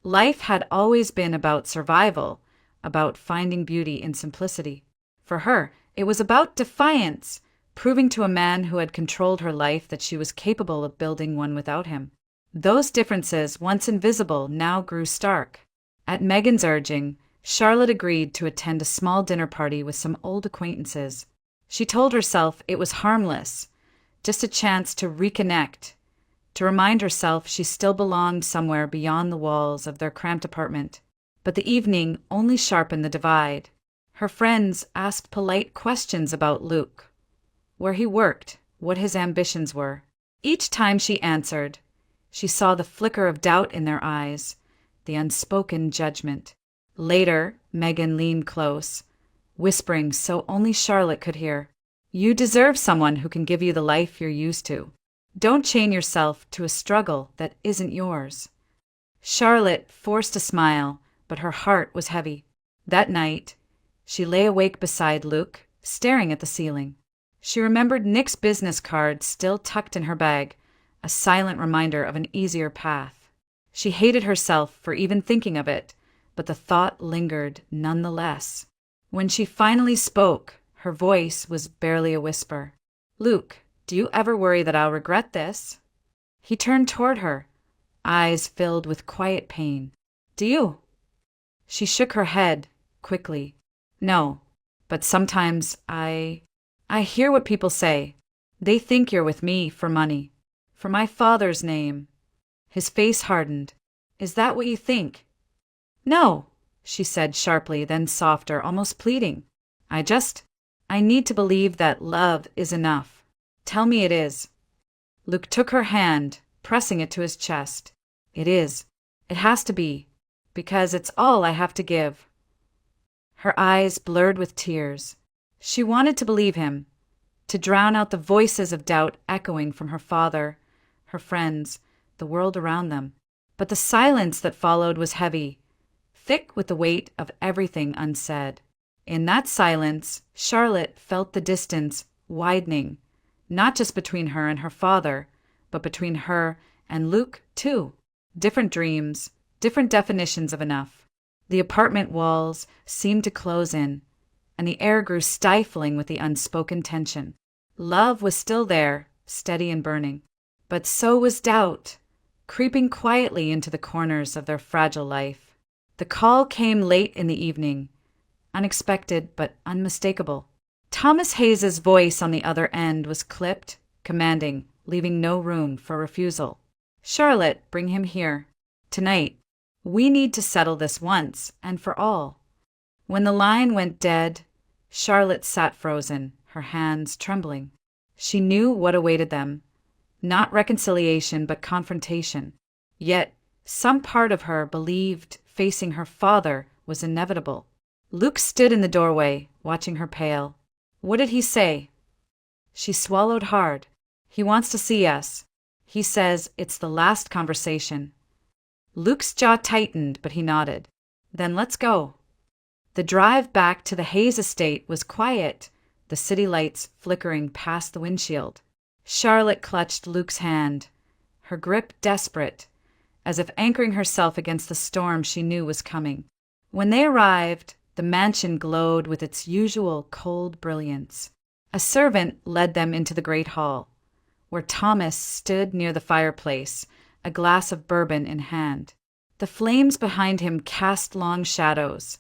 life had always been about survival, about finding beauty in simplicity. For her, It was about defiance, proving to a man who had controlled her life that she was capable of building one without him. Those differences, once invisible, now grew stark. At Megan's urging, Charlotte agreed to attend a small dinner party with some old acquaintances. She told herself it was harmless, just a chance to reconnect, to remind herself she still belonged somewhere beyond the walls of their cramped apartment. But the evening only sharpened the divide. Her friends asked polite questions about Luke, where he worked, what his ambitions were. Each time she answered, she saw the flicker of doubt in their eyes, the unspoken judgment. Later, Megan leaned close, whispering so only Charlotte could hear. You deserve someone who can give you the life you're used to. Don't chain yourself to a struggle that isn't yours. Charlotte forced a smile, but her heart was heavy. That night, she lay awake beside Luke, staring at the ceiling. She remembered Nick's business card still tucked in her bag, a silent reminder of an easier path. She hated herself for even thinking of it, but the thought lingered nonetheless. When she finally spoke, her voice was barely a whisper. Luke, do you ever worry that I'll regret this? He turned toward her, eyes filled with quiet pain. Do you? She shook her head, quickly. No, but sometimes I hear what people say. They think you're with me for money, for my father's name. His face hardened. Is that what you think? No, she said sharply, then softer, almost pleading. I need to believe that love is enough. Tell me it is. Luke took her hand, pressing it to his chest. It is. It has to be, because it's all I have to give. Her eyes blurred with tears. She wanted to believe him, to drown out the voices of doubt echoing from her father, her friends, the world around them. But the silence that followed was heavy, thick with the weight of everything unsaid. In that silence, Charlotte felt the distance widening, not just between her and her father, but between her and Luke, too. Different dreams, different definitions of enough. The apartment walls seemed to close in, and the air grew stifling with the unspoken tension. Love was still there, steady and burning, but so was doubt, creeping quietly into the corners of their fragile life. The call came late in the evening, unexpected but unmistakable. Thomas Hayes's voice on the other end was clipped, commanding, leaving no room for refusal. Charlotte, bring him here. Tonight. We need to settle this once and for all. When the line went dead, Charlotte sat frozen, her hands trembling. She knew what awaited them. Not reconciliation, but confrontation. Yet, some part of her believed facing her father was inevitable. Luke stood in the doorway, watching her pale. What did he say? She swallowed hard. He wants to see us. He says it's the last conversation. Luke's jaw tightened, but he nodded. Then let's go. The drive back to the Hayes estate was quiet, the city lights flickering past the windshield. Charlotte clutched Luke's hand, her grip desperate, as if anchoring herself against the storm she knew was coming. When they arrived, the mansion glowed with its usual cold brilliance. A servant led them into the great hall, where Thomas stood near the fireplace, a glass of bourbon in hand. The flames behind him cast long shadows,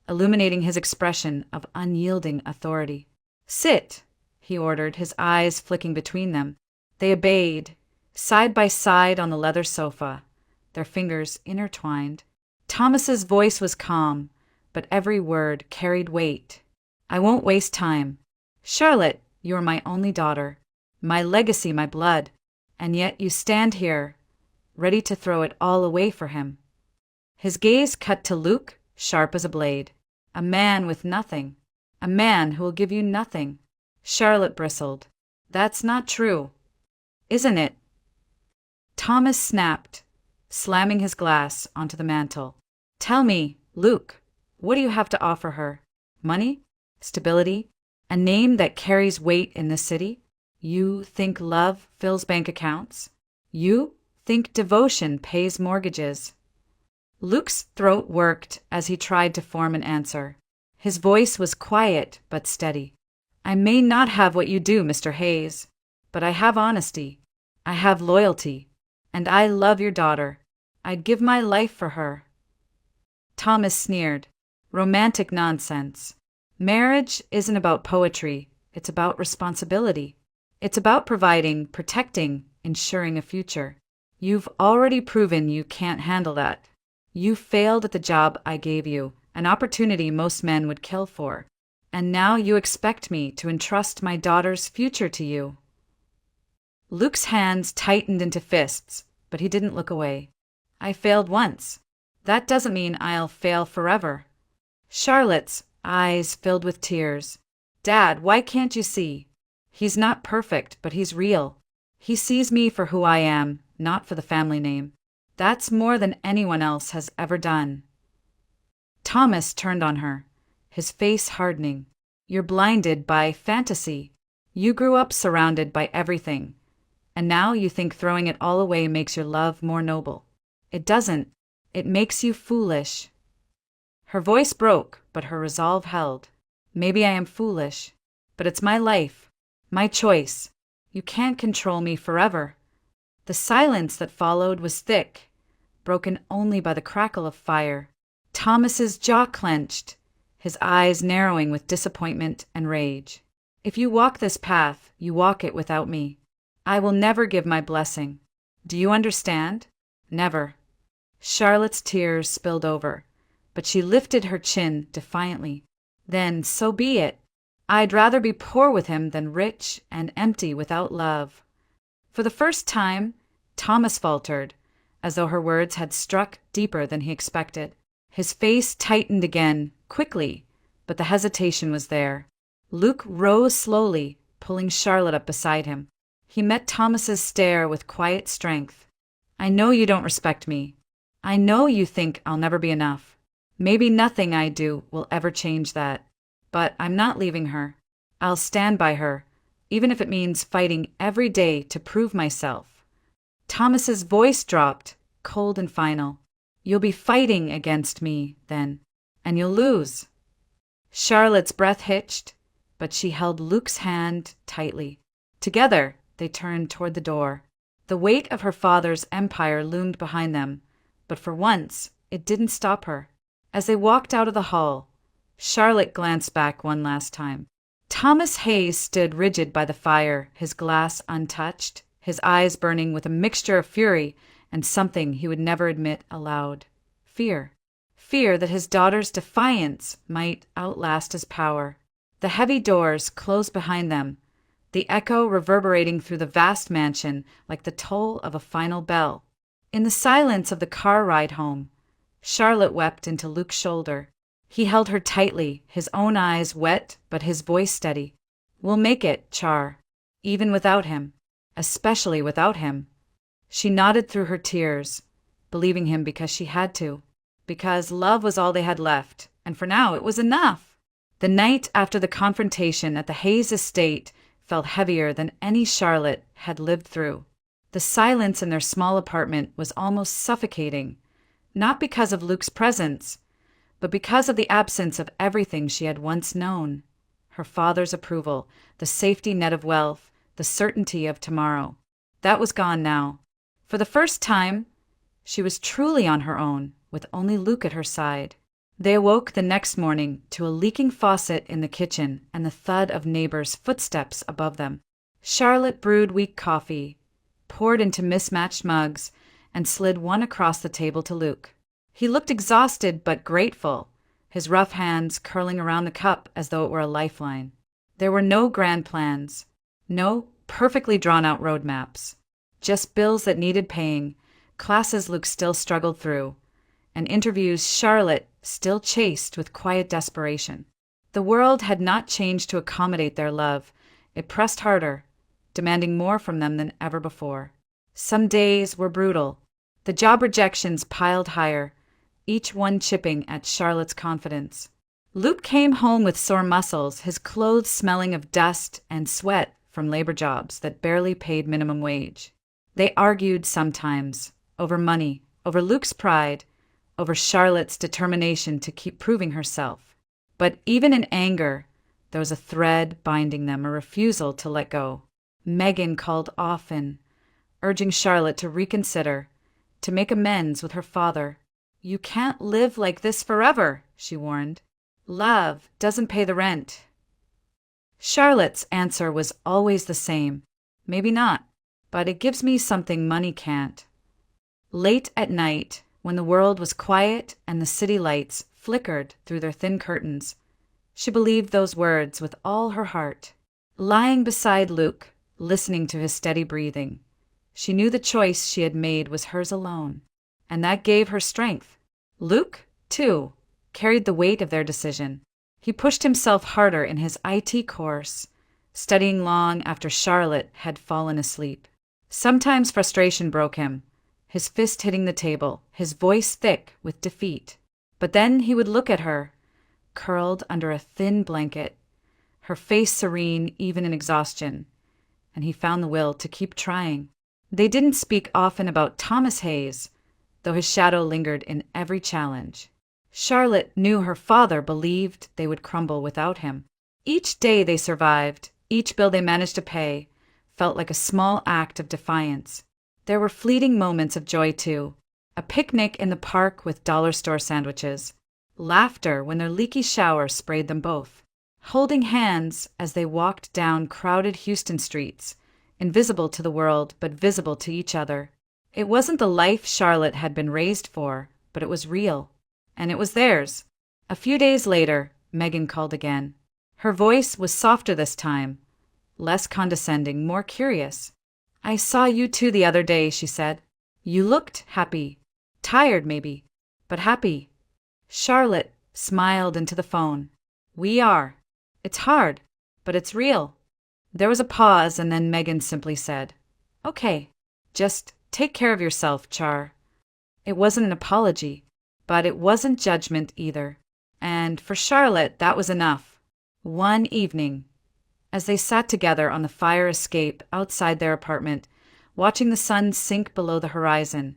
illuminating his expression of unyielding authority. Sit, he ordered, his eyes flicking between them. They obeyed, side by side on the leather sofa, their fingers intertwined. Thomas's voice was calm, but every word carried weight. I won't waste time. Charlotte, you are my only daughter, my legacy, my blood, and yet you stand here, ready to throw it all away for him. His gaze cut to Luke, sharp as a blade. A man with nothing. A man who will give you nothing. Charlotte bristled. That's not true. Isn't it? Thomas snapped, slamming his glass onto the mantel. Tell me, Luke, what do you have to offer her? Money? Stability? A name that carries weight in this city? You think love fills bank accounts? You think devotion pays mortgages? Luke's throat worked as he tried to form an answer. His voice was quiet but steady. I may not have what you do, Mr. Hayes, but I have honesty. I have loyalty. And I love your daughter. I'd give my life for her. Thomas sneered. Romantic nonsense. Marriage isn't about poetry. It's about responsibility. It's about providing, protecting, ensuring a future. You've already proven you can't handle that. You failed at the job I gave you, an opportunity most men would kill for. And now you expect me to entrust my daughter's future to you. Luke's hands tightened into fists, but he didn't look away. I failed once. That doesn't mean I'll fail forever. Charlotte's eyes filled with tears. Dad, why can't you see? He's not perfect, but he's real. He sees me for who I am, not for the family name. That's more than anyone else has ever done. Thomas turned on her, his face hardening. You're blinded by fantasy. You grew up surrounded by everything. And now you think throwing it all away makes your love more noble. It doesn't. It makes you foolish. Her voice broke, but her resolve held. Maybe I am foolish, but it's my life, my choice. You can't control me forever. The silence that followed was thick, broken only by the crackle of fire. Thomas's jaw clenched, his eyes narrowing with disappointment and rage. If you walk this path, you walk it without me. I will never give my blessing. Do you understand? Never. Charlotte's tears spilled over, but she lifted her chin defiantly. Then, so be it. I'd rather be poor with him than rich and empty without love. For the first time, Thomas faltered, as though her words had struck deeper than he expected. His face tightened again, quickly, but the hesitation was there. Luke rose slowly, pulling Charlotte up beside him. He met Thomas's stare with quiet strength. I know you don't respect me. I know you think I'll never be enough. Maybe nothing I do will ever change that. But I'm not leaving her. I'll stand by her, even if it means fighting every day to prove myself. Thomas's voice dropped, cold and final. You'll be fighting against me, then, and you'll lose. Charlotte's breath hitched, but she held Luke's hand tightly. Together, they turned toward the door. The weight of her father's empire loomed behind them, but for once, it didn't stop her. As they walked out of the hall, Charlotte glanced back one last time. Thomas Hayes stood rigid by the fire, his glass untouched, his eyes burning with a mixture of fury and something he would never admit aloud. Fear. Fear that his daughter's defiance might outlast his power. The heavy doors closed behind them, the echo reverberating through the vast mansion like the toll of a final bell. In the silence of the car ride home, Charlotte wept into Luke's shoulder. He held her tightly, his own eyes wet but his voice steady. We'll make it, Char, even without him, especially without him. She nodded through her tears, believing him because she had to, because love was all they had left, and for now it was enough. The night after the confrontation at the Hayes estate felt heavier than any Charlotte had lived through. The silence in their small apartment was almost suffocating, not because of Luke's presence, but because of the absence of everything she had once known. Her father's approval, the safety net of wealth, the certainty of tomorrow. That was gone now. For the first time, she was truly on her own, with only Luke at her side. They awoke the next morning to a leaking faucet in the kitchen and the thud of neighbors' footsteps above them. Charlotte brewed weak coffee, poured into mismatched mugs, and slid one across the table to Luke. He looked exhausted but grateful, his rough hands curling around the cup as though it were a lifeline. There were no grand plans, no perfectly drawn-out roadmaps, just bills that needed paying, classes Luke still struggled through, and interviews Charlotte still chased with quiet desperation. The world had not changed to accommodate their love. It pressed harder, demanding more from them than ever before. Some days were brutal. The job rejections piled higher, each one chipping at Charlotte's confidence. Luke came home with sore muscles, his clothes smelling of dust and sweat from labor jobs that barely paid minimum wage. They argued sometimes, over money, over Luke's pride, over Charlotte's determination to keep proving herself. But even in anger, There was a thread binding them, a refusal to let go. Megan called often, urging Charlotte to reconsider, to make amends with her father. "You can't live like this forever," she warned. "Love doesn't pay the rent." Charlotte's answer was always the same. "Maybe not, but it gives me something money can't." Late at night, when the world was quiet and the city lights flickered through their thin curtains, she believed those words with all her heart. Lying beside Luke, listening to his steady breathing, she knew the choice she had made was hers alone, and that gave her strength. Luke, too, carried the weight of their decision. He pushed himself harder in his IT course, studying long after Charlotte had fallen asleep. Sometimes frustration broke him, his fist hitting the table, his voice thick with defeat. But then he would look at her, curled under a thin blanket, her face serene even in exhaustion, and he found the will to keep trying. They didn't speak often about Thomas Hayes, though his shadow lingered in every challenge. Charlotte knew her father believed they would crumble without him. Each day they survived, each bill they managed to pay, felt like a small act of defiance. There were fleeting moments of joy, too. A picnic in the park with dollar store sandwiches. Laughter when their leaky shower sprayed them both. Holding hands as they walked down crowded Houston streets, invisible to the world but visible to each other. It wasn't the life Charlotte had been raised for, but it was real. And it was theirs. A few days later, Megan called again. Her voice was softer this time, less condescending, more curious. "I saw you two the other day," she said. "You looked happy. Tired, maybe, but happy." Charlotte smiled into the phone. "We are. It's hard, but it's real." There was a pause, and then Megan simply said, "Okay, just take care of yourself, Char." It wasn't an apology, but it wasn't judgment either. And for Charlotte, that was enough. One evening, as they sat together on the fire escape outside their apartment, watching the sun sink below the horizon,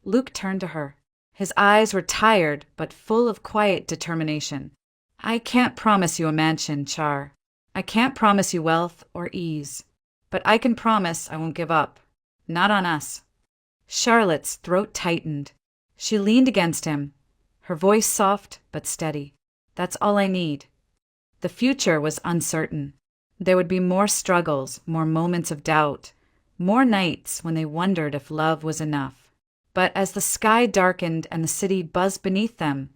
Luke turned to her. His eyes were tired, but full of quiet determination. "I can't promise you a mansion, Char. I can't promise you wealth or ease. But I can promise I won't give up. Not on us." Charlotte's throat tightened. She leaned against him, her voice soft but steady. "That's all I need." The future was uncertain. There would be more struggles, more moments of doubt, more nights when they wondered if love was enough. But as the sky darkened and the city buzzed beneath them,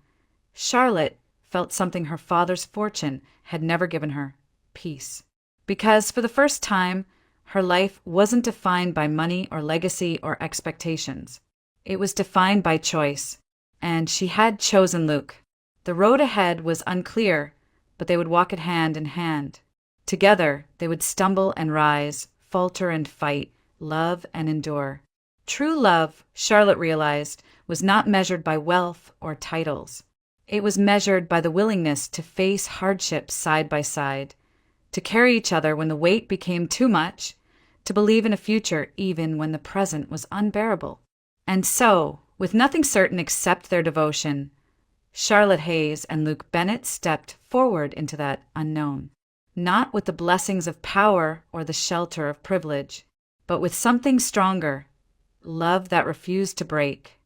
Charlotte felt something her father's fortune had never given her: peace. Because for the first time, her life wasn't defined by money or legacy or expectations. It was defined by choice, and she had chosen Luke. The road ahead was unclear, but they would walk it hand in hand. Together, they would stumble and rise, falter and fight, love and endure. True love, Charlotte realized, was not measured by wealth or titles. It was measured by the willingness to face hardships side by side, to carry each other when the weight became too much, to believe in a future even when the present was unbearable. And so, with nothing certain except their devotion, Charlotte Hayes and Luke Bennett stepped forward into that unknown. Not with the blessings of power or the shelter of privilege, but with something stronger: love that refused to break.